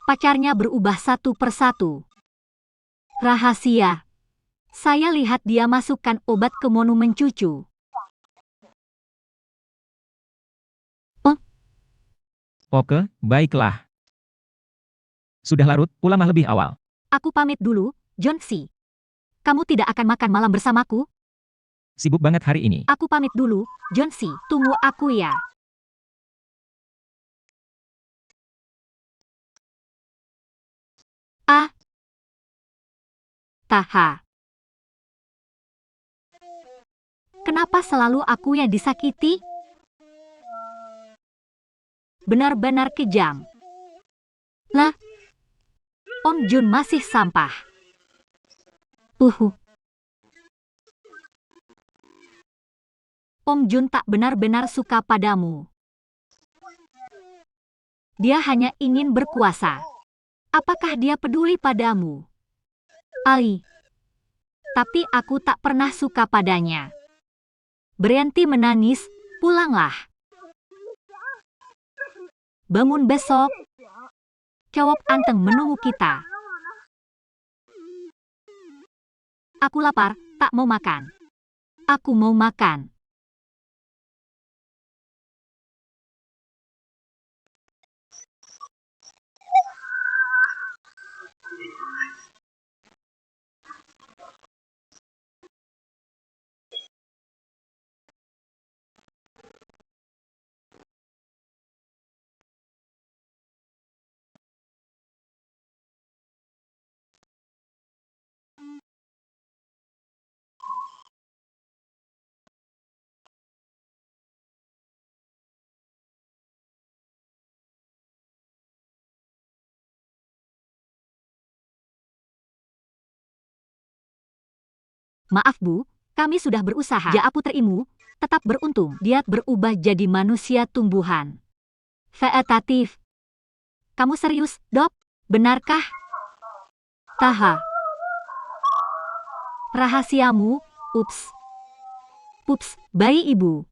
Pacarnya berubah satu persatu. Rahasia. Saya lihat dia masukkan obat ke monumen cucu. Oke, baiklah. Sudah larut, pulanglah lebih awal. Aku pamit dulu, Junsi. Kamu tidak akan makan malam bersamaku? Sibuk banget hari ini. Aku pamit dulu, Junsi. Tunggu aku ya. Taha. Kenapa selalu aku yang disakiti? Benar-benar kejam. Lah, Om Jun masih sampah. Om Jun tak benar-benar suka padamu. Dia hanya ingin berkuasa. Apakah dia peduli padamu? Ali. Tapi aku tak pernah suka padanya. Berhenti menangis, pulanglah. Bangun besok. Cowok anteng menunggu kita. Aku lapar, tak mau makan. Aku mau makan. Maaf Bu, kami sudah berusaha. Ja puterimu, tetap beruntung. Dia berubah jadi manusia tumbuhan. Vegetatif. Kamu serius, Dok? Benarkah? Taha. Rahasiamu, ups. Pups, bayi ibu.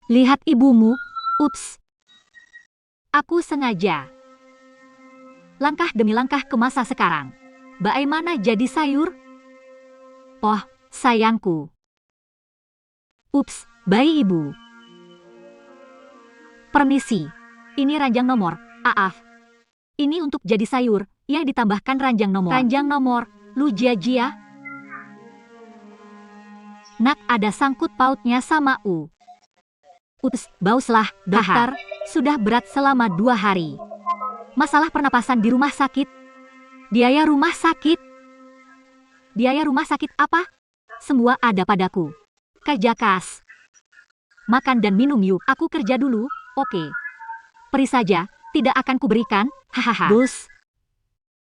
Lihat ibumu, ups. Aku sengaja. Langkah demi langkah ke masa sekarang. Bagaimana jadi sayur? Oh, sayangku. Ups, bayi ibu. Permisi. Ini ranjang nomor, Aaf. Ini untuk jadi sayur, Ia ditambahkan ranjang nomor. Ranjang nomor, Lu Jia. Nak, ada sangkut pautnya sama U. Uts, bauslah, dokter. Sudah berat selama 2 hari. Masalah pernapasan di rumah sakit. Biaya rumah sakit. Biaya rumah sakit apa? Semua ada padaku. Kerja kas. Makan dan minum yuk. Aku kerja dulu, oke. Peri saja, tidak akan kuberikan, hahaha.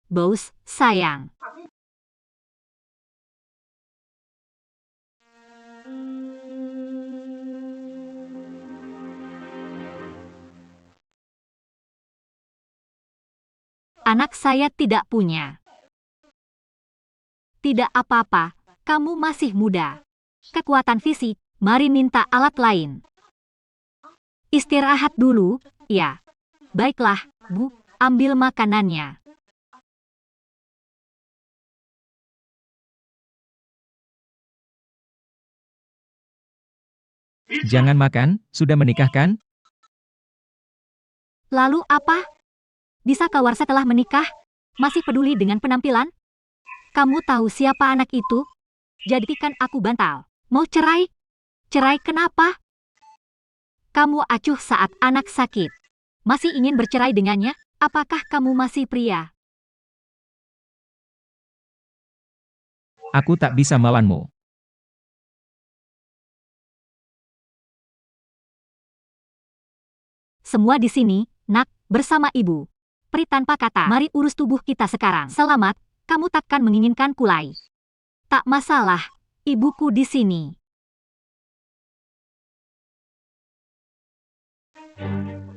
Bos, sayang. Anak saya tidak punya. Tidak apa-apa, kamu masih muda. Kekuatan fisik, mari minta alat lain. Istirahat dulu, ya. Baiklah, Bu, ambil makanannya. Jangan makan, sudah menikah kan? Lalu apa? Bisa keluar setelah menikah? Masih peduli dengan penampilan? Kamu tahu siapa anak itu? Jadikan aku bantal. Mau cerai? Cerai kenapa? Kamu acuh saat anak sakit. Masih ingin bercerai dengannya? Apakah kamu masih pria? Aku tak bisa melawanmu. Semua di sini, Nak, bersama ibu. Peri tanpa kata. Mari urus tubuh kita sekarang. Selamat, kamu takkan menginginkan kulai. Tak masalah, ibuku di sini.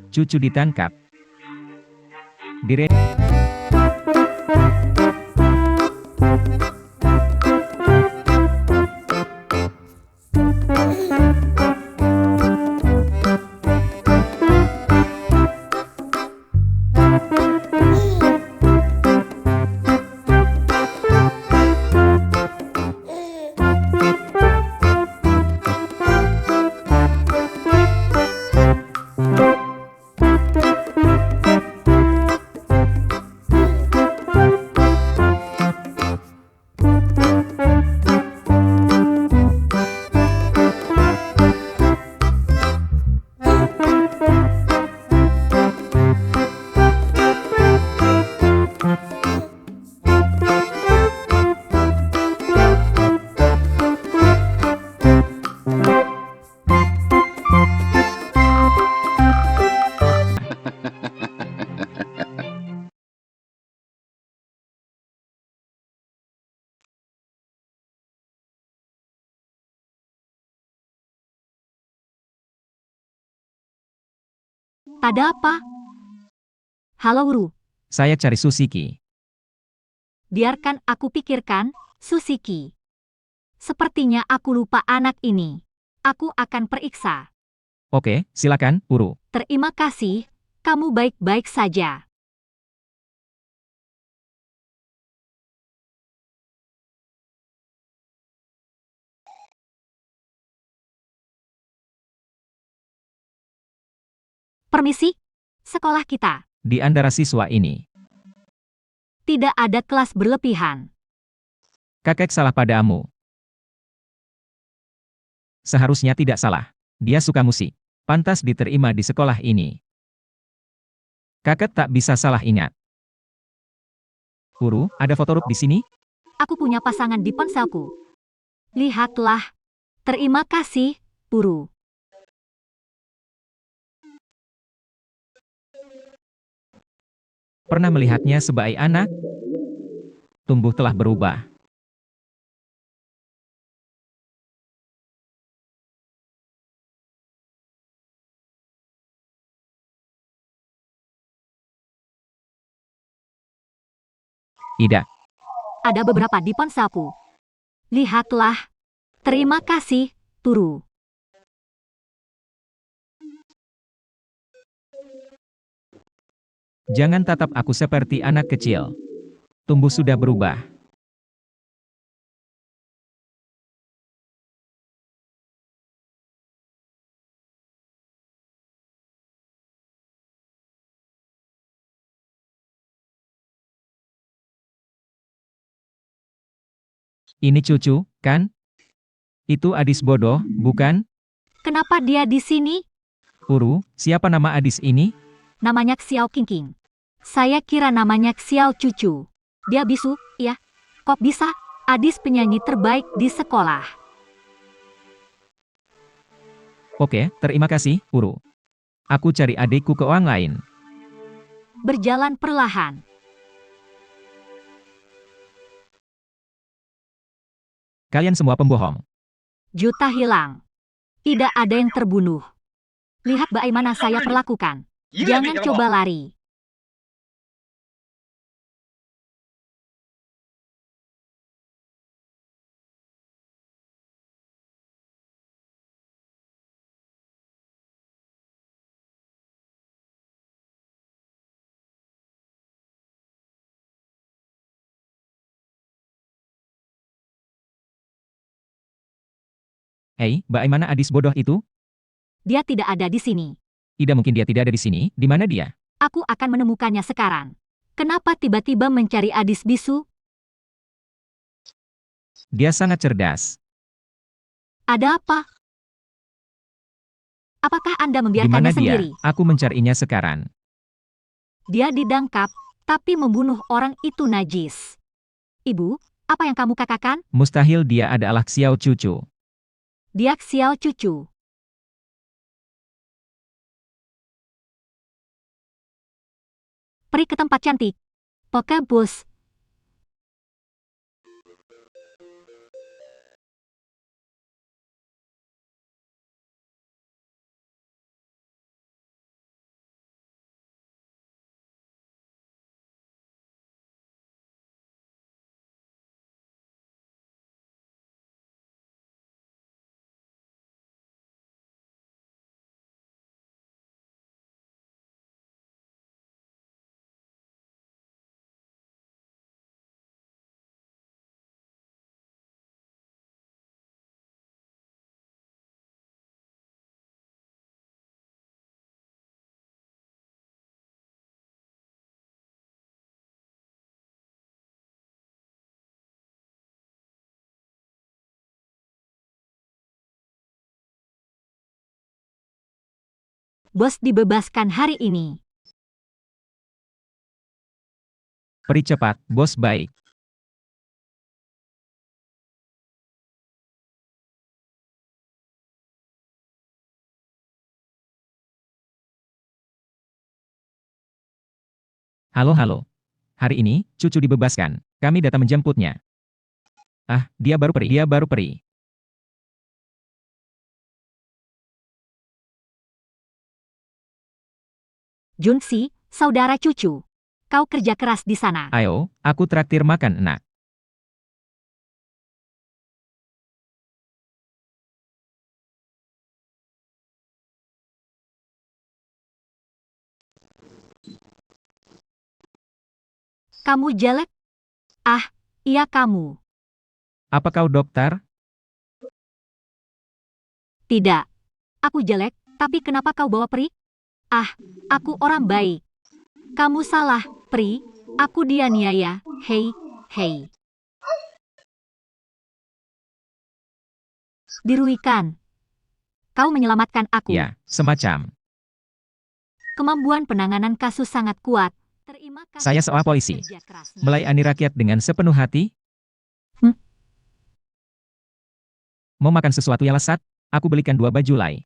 Cucu ditangkap. Ada apa? Halo, Ru. Saya cari Susiki. Biarkan aku pikirkan, Susiki. Sepertinya aku lupa anak ini. Aku akan periksa. Oke, silakan, Uru. Terima kasih, kamu baik-baik saja. Permisi, sekolah kita. Di antara siswa ini, Tidak ada kelas berlebihan. kakek salah padamu. Seharusnya tidak salah. Dia suka musik. Pantas diterima di sekolah ini. Kakek tak bisa salah ingat. Uru, ada foto Rup di sini? Aku punya pasangan di ponselku. Lihatlah. Terima kasih, Puru. Pernah melihatnya sebagai anak? Tumbuh telah berubah. Tidak. Ada beberapa di ponselku. Lihatlah. Terima kasih, Puru. Jangan tatap aku seperti anak kecil. Tumbuh sudah berubah. Ini cucu, kan? Itu Adis bodoh, bukan? Kenapa dia di sini? Uru, siapa nama Adis ini? Namanya Xiao Qingqing. Saya kira namanya Xiao Cucu. Dia bisu, ya? Kok bisa? Adis penyanyi terbaik di sekolah. Oke, terima kasih, Uru. Aku cari adikku ke orang lain. Berjalan perlahan. Kalian semua pembohong. Juta hilang. Tidak ada yang terbunuh. Lihat bagaimana saya perlakukan. Jangan coba lari. Hei, bagaimana Adis bodoh itu? Dia tidak ada di sini. Tidak mungkin dia tidak ada di sini. Di mana dia? Aku akan menemukannya sekarang. Kenapa tiba-tiba mencari Adis bisu? Dia sangat cerdas. Ada apa? Apakah Anda Di membiarkannya mana dia? sendiri? Aku mencarinya sekarang. Dia didangkap, tapi membunuh orang itu najis. Ibu, apa yang kamu katakan? Mustahil dia adalah Xiao Cucu. Dia Xiao Cucu. Pergi ke tempat cantik. Poke bus. Bos dibebaskan hari ini. Peri cepat, bos baik. Halo halo. Hari ini, cucu dibebaskan. Kami datang menjemputnya. Ah, dia baru peri. Dia baru peri. Junsi, saudara cucu. Kau kerja keras di sana. Ayo, aku traktir makan, nak. Kamu jelek? Ah, iya kamu. Apa kau dokter? Tidak. Aku jelek, tapi kenapa kau bawa peri? Ah, aku orang baik. Kamu salah, Pri. Aku dianiaya. Hei, hei. Dirugikan. Kau menyelamatkan aku. Ya, semacam. Kemampuan penanganan kasus sangat kuat. Terima kasih. Saya seorang polisi. Kerja kerasnya. Melayani rakyat dengan sepenuh hati. Hmm? Mau makan sesuatu yang lezat? Aku belikan 2 baju lay.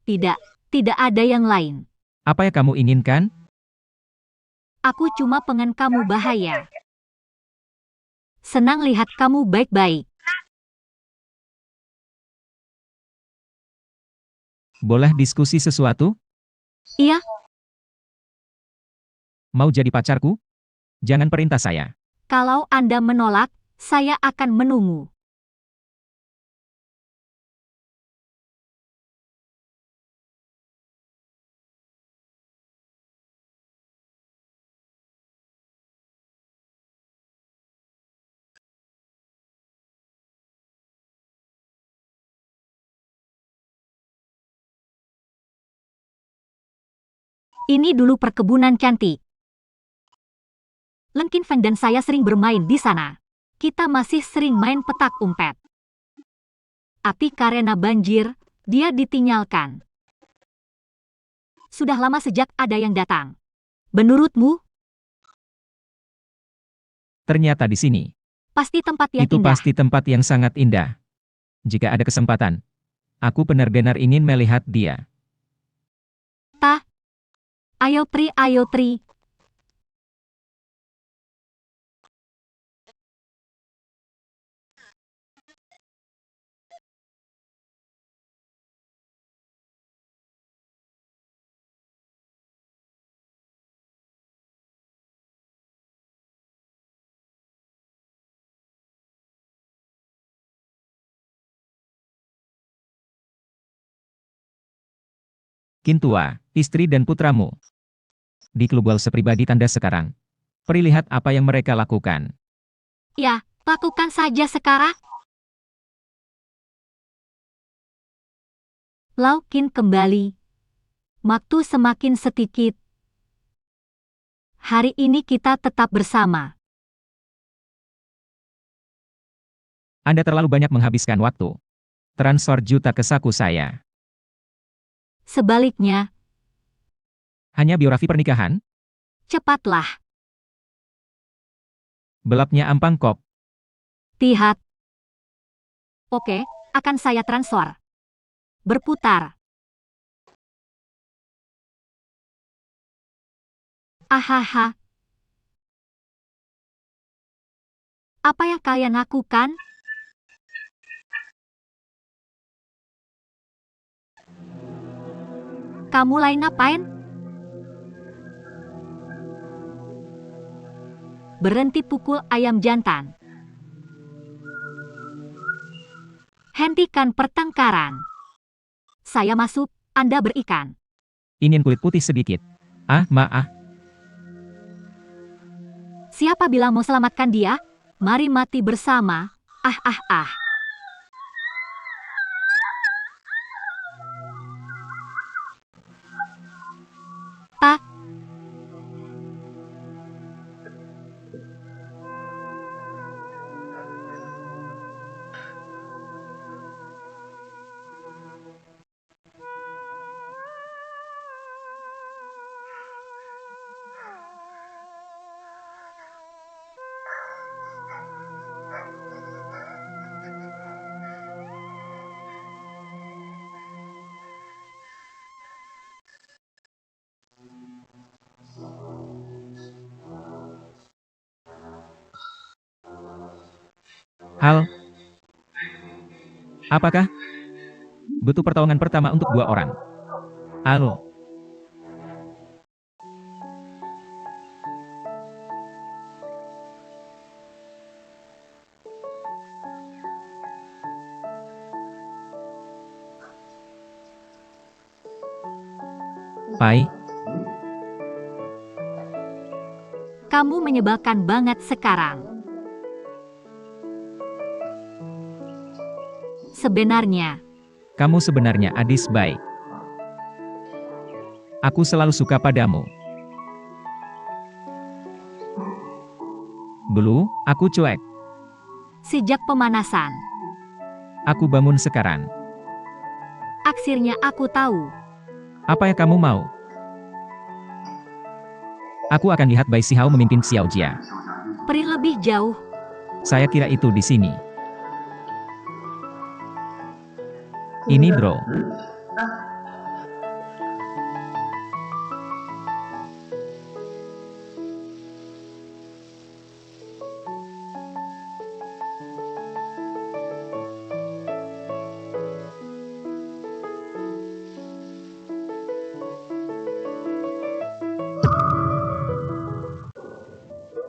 Tidak, tidak ada yang lain. Apa yang kamu inginkan? Aku cuma pengen kamu bahaya. Senang lihat kamu baik-baik. Boleh diskusi sesuatu? Iya, Mau jadi pacarku? Jangan perintah saya. kalau Anda menolak, saya akan menunggu. Ini dulu perkebunan cantik. Lengkin Feng dan saya sering bermain di sana. Kita masih sering main petak umpet. Tapi karena banjir, dia ditinggalkan. Sudah lama sejak ada yang datang. Menurutmu, Ternyata di sini. pasti tempat yang Itu indah. pasti tempat yang sangat indah. Jika ada kesempatan, aku benar-benar ingin melihat dia. Ayo Tri. Kintua, istri dan putramu. Di klub walse pribadi Tanda sekarang. Perlihat apa yang mereka lakukan. Ya, lakukan saja sekarang. Laukin kembali. Waktu semakin sedikit. Hari ini kita tetap bersama. Anda terlalu banyak menghabiskan waktu. Transfer juta ke saku saya. Sebaliknya, Hanya biografi pernikahan? cepatlah. Belapnya ampang kop. Lihat. Oke, akan saya transfer. Berputar. Ahaha. Apa yang kalian lakukan? Kamu lain ngapain? Berhenti pukul ayam jantan. Hentikan pertengkaran. Saya masuk, Anda berikan. Ingin kulit putih sedikit. Ah, maaf. Siapa bilang mau selamatkan dia? Mari mati bersama. Ah. Tak. Hal. Apakah? Butuh pertolongan pertama untuk 2 orang. Halo. Pai, Kamu menyebalkan banget sekarang. Sebenarnya, kamu sebenarnya adis baik. Aku selalu suka padamu. Dulu, aku cuek. sejak pemanasan, Aku bangun sekarang. akhirnya aku tahu. Apa yang kamu mau? Aku akan lihat Bai Xihao memimpin Xiao Jia. Perih lebih jauh. Saya kira itu di sini. Ini bro.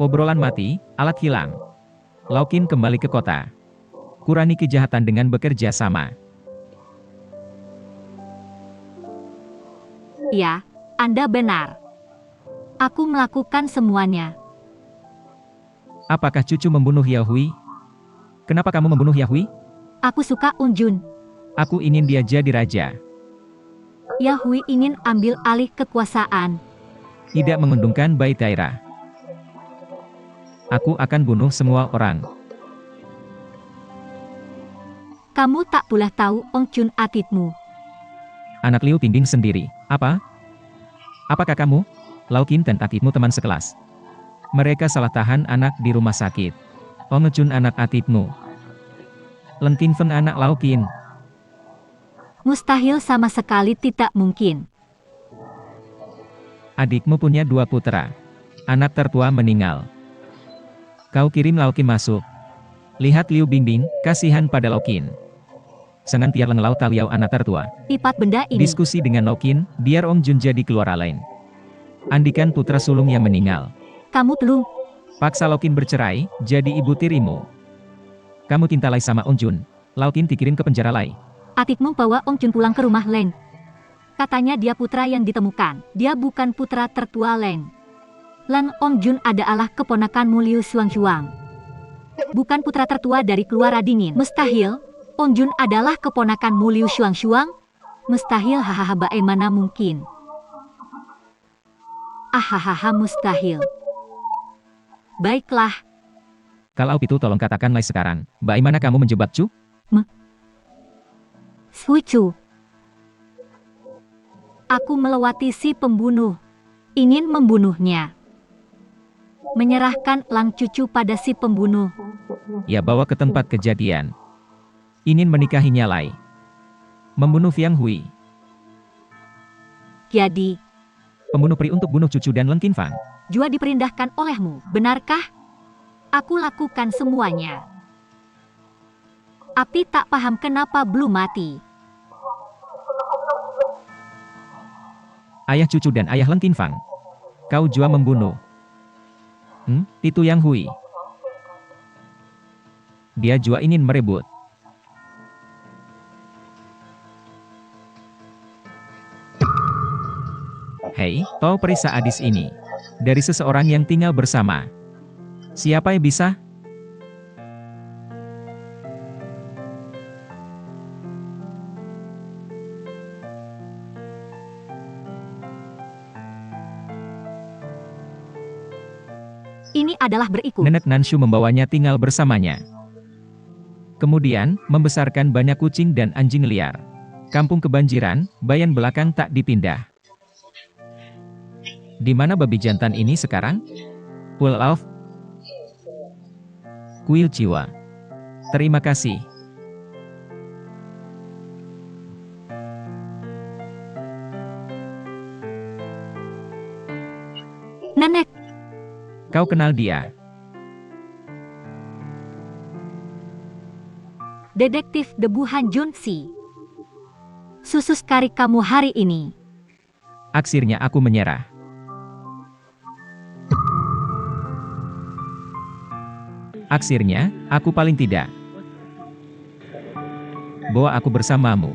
Obrolan mati, alat hilang. Laukin kembali ke kota. Kurangi kejahatan dengan bekerja sama. Ya, Anda benar. Aku melakukan semuanya. Apakah cucu membunuh Yahui? Kenapa kamu membunuh Yahui? Aku suka Unjun. Aku ingin dia jadi raja. Yahui ingin ambil alih kekuasaan. Tidak menguntungkan Bai Taira. Aku akan bunuh semua orang. Kamu tak pula tahu Ong Chun atitmu. Anak Liu Bingbing sendiri. Apa? Apakah kamu, Lau Qin dan atitmu teman sekelas? Mereka salah tahan anak di rumah sakit. Ong Chun anak atitmu. Leng King Feng anak Lau Qin. Mustahil, sama sekali tidak mungkin. Adikmu punya 2 putra. Anak tertua meninggal. Kau kirim Lau Qin masuk. Lihat Liu Bingbing, kasihan pada Lau Qin. Senang tiar Leng Lau Taliau anak tertua. Lipat benda ini. Diskusi dengan Lau Qin, biar Ong Jun jadi keluar lain. Andikan putra sulung yang meninggal. Kamu perlu. Paksa Lau Qin bercerai, jadi ibu tirimu. Kamu tintalai sama Ong Jun. Lau Qin dikirim ke penjara Lai. Atitmu bawa Ong Chun pulang ke rumah Leng. Katanya dia putra yang ditemukan. Dia bukan putra tertua Leng. Lang Ong Jun adalah keponakanmu Liu Xuanxuang. Bukan putra tertua dari keluarga dingin. Mustahil. Ong Jun adalah keponakanmu Liu Xuanxuang. Mustahil, hahaha, bagaimana mungkin? Ahahaha, mustahil. Baiklah. Kalau itu tolong katakan Lai sekarang, bagaimana kamu menjebak Chu? Suicu. Aku melewati si pembunuh. Ingin membunuhnya. Menyerahkan Lang Cucu pada si pembunuh. Ya, bawa ke tempat kejadian. Ingin menikahinya Lai. Membunuh Fiang Hui. Jadi, Pembunuh pri untuk bunuh cucu dan Leng Kin Fang. Jua diperintahkan olehmu, benarkah? Aku lakukan semuanya. Api tak paham kenapa belum mati. Ayah cucu dan ayah Leng Kin Fang. Kau jua membunuh. Itu Yang Hui. Dia jua ingin merebut. Hei, tahu perisa adis ini? Dari seseorang yang tinggal bersama. Siapa yang bisa? Ini adalah berikut. Nenek Nanshu membawanya tinggal bersamanya. Kemudian, membesarkan banyak kucing dan anjing liar. Kampung kebanjiran, bayan belakang tak dipindah. Di mana babi jantan ini sekarang? Pull off. Kuil jiwa. Terima kasih. Nenek, Kau kenal dia? Detektif Debu Han Junsi. Susus kari kamu hari ini. Akhirnya aku menyerah. Akhirnya, aku paling tidak. Bawa aku bersamamu.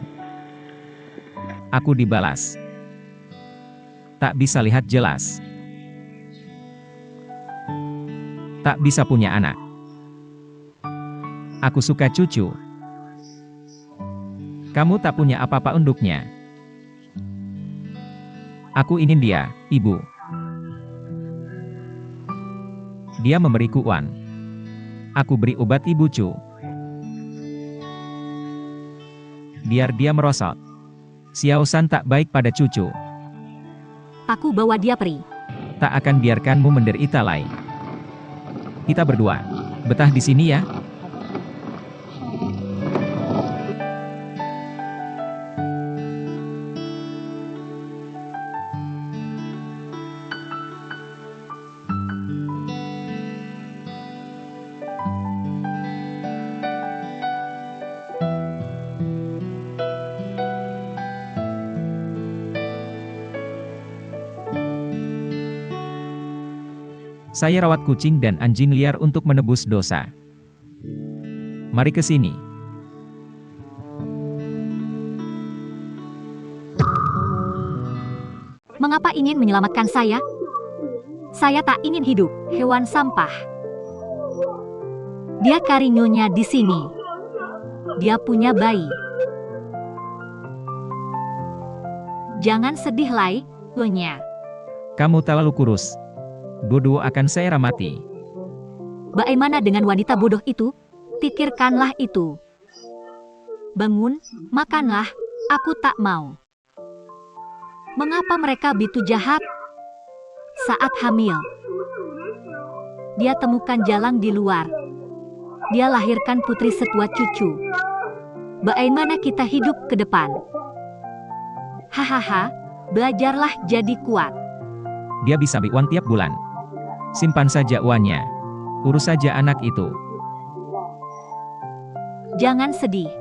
Aku dibalas. Tak bisa lihat jelas. Tak bisa punya anak. Aku suka cucu. Kamu tak punya apa-apa untuknya. Aku ingin dia, ibu. Dia memberiku uang. Aku beri obat ibu Cu. Biar dia merosot. Xiao San tak baik pada cucu. Aku bawa dia pergi. Tak akan biarkanmu menderita Lai. Kita berdua. Betah di sini ya. Saya rawat kucing dan anjing liar untuk menebus dosa. Mari ke sini. Mengapa ingin menyelamatkan saya? Saya tak ingin hidup, hewan sampah. Dia karinyonya di sini. Dia punya bayi. Jangan sedih, Lai, Nya. Kamu terlalu kurus. Dua-dua akan saya ramati. Bagaimana dengan wanita bodoh itu? Pikirkanlah itu. Bangun, makanlah, aku tak mau. Mengapa mereka begitu jahat? Saat hamil, dia temukan jalang di luar. Dia lahirkan putri setua cucu. Bagaimana kita hidup ke depan? Hahaha, belajarlah jadi kuat. Dia bisa ambil uang tiap bulan. Simpan saja uangnya. Urus saja anak itu. Jangan sedih.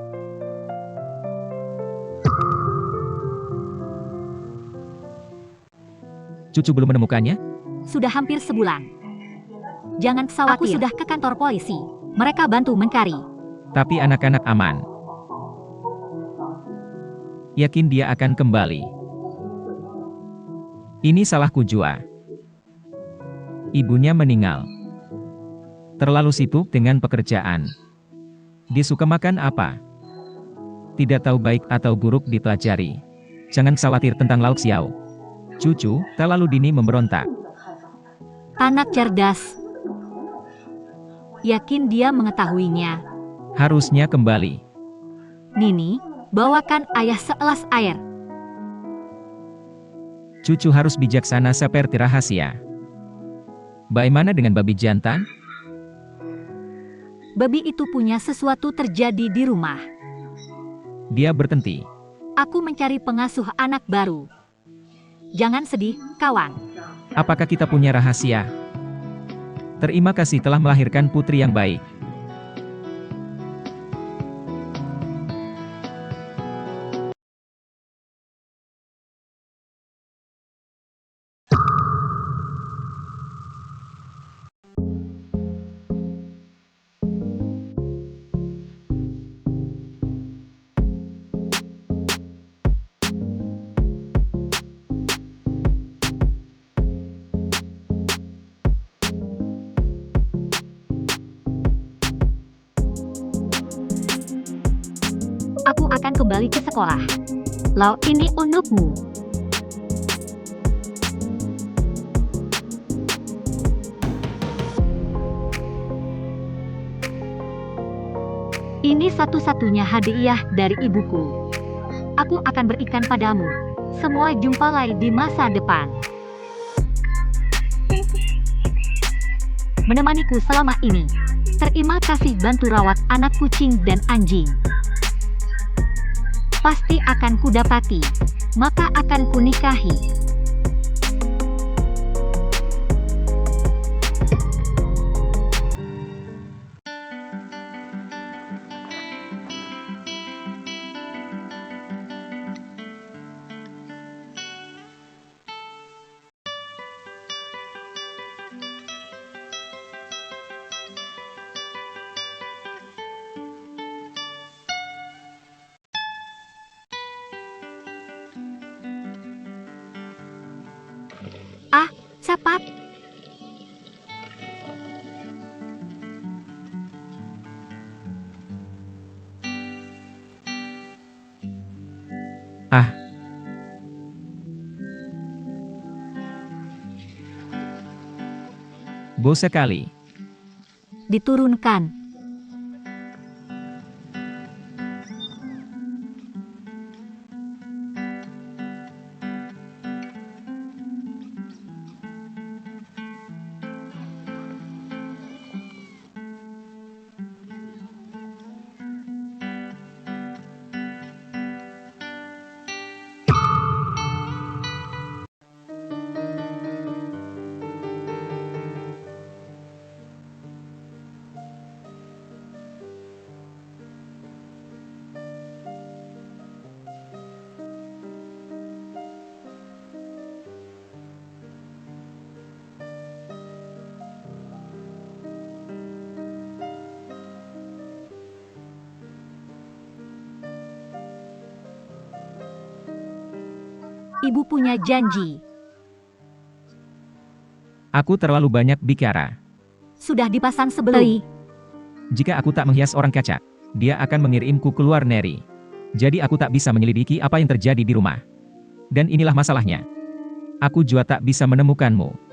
Cucu belum menemukannya? Sudah hampir sebulan. Jangan khawatir. Aku sudah ke kantor polisi. Mereka bantu mencari. Tapi anak-anak aman. Yakin dia akan kembali. Ini salahku jua. Ibunya meninggal. Terlalu sibuk dengan pekerjaan. Dia suka makan apa? Tidak tahu baik atau buruk dipelajari. Jangan khawatir tentang Lauk Xiao. Cucu, terlalu dini memberontak. Anak cerdas. Yakin dia mengetahuinya. Harusnya kembali. Nini, bawakan ayah segelas air. Cucu harus bijaksana seperti rahasia. Bagaimana dengan babi jantan? Babi itu punya sesuatu terjadi di rumah. Dia berhenti. Aku mencari pengasuh anak baru. Jangan sedih, kawan. Apakah kita punya rahasia? Terima kasih telah melahirkan putri yang baik. Aku akan kembali ke sekolah. Lau, ini untukmu. Ini satu-satunya hadiah dari ibuku. Aku akan berikan padamu. Semua jumpa lagi di masa depan. Menemaniku selama ini. Terima kasih bantu rawat anak kucing dan anjing. Pasti akan kudapati, maka akan kunikahi. Ah, cepat. Ah, bos sekali. Diturunkan. Ibu punya janji. Aku terlalu banyak bicara. Sudah dipasang sebelum. Jika aku tak menghias orang kaca, dia akan mengirimku keluar negeri. Jadi aku tak bisa menyelidiki apa yang terjadi di rumah. Dan inilah masalahnya. Aku juga tak bisa menemukanmu.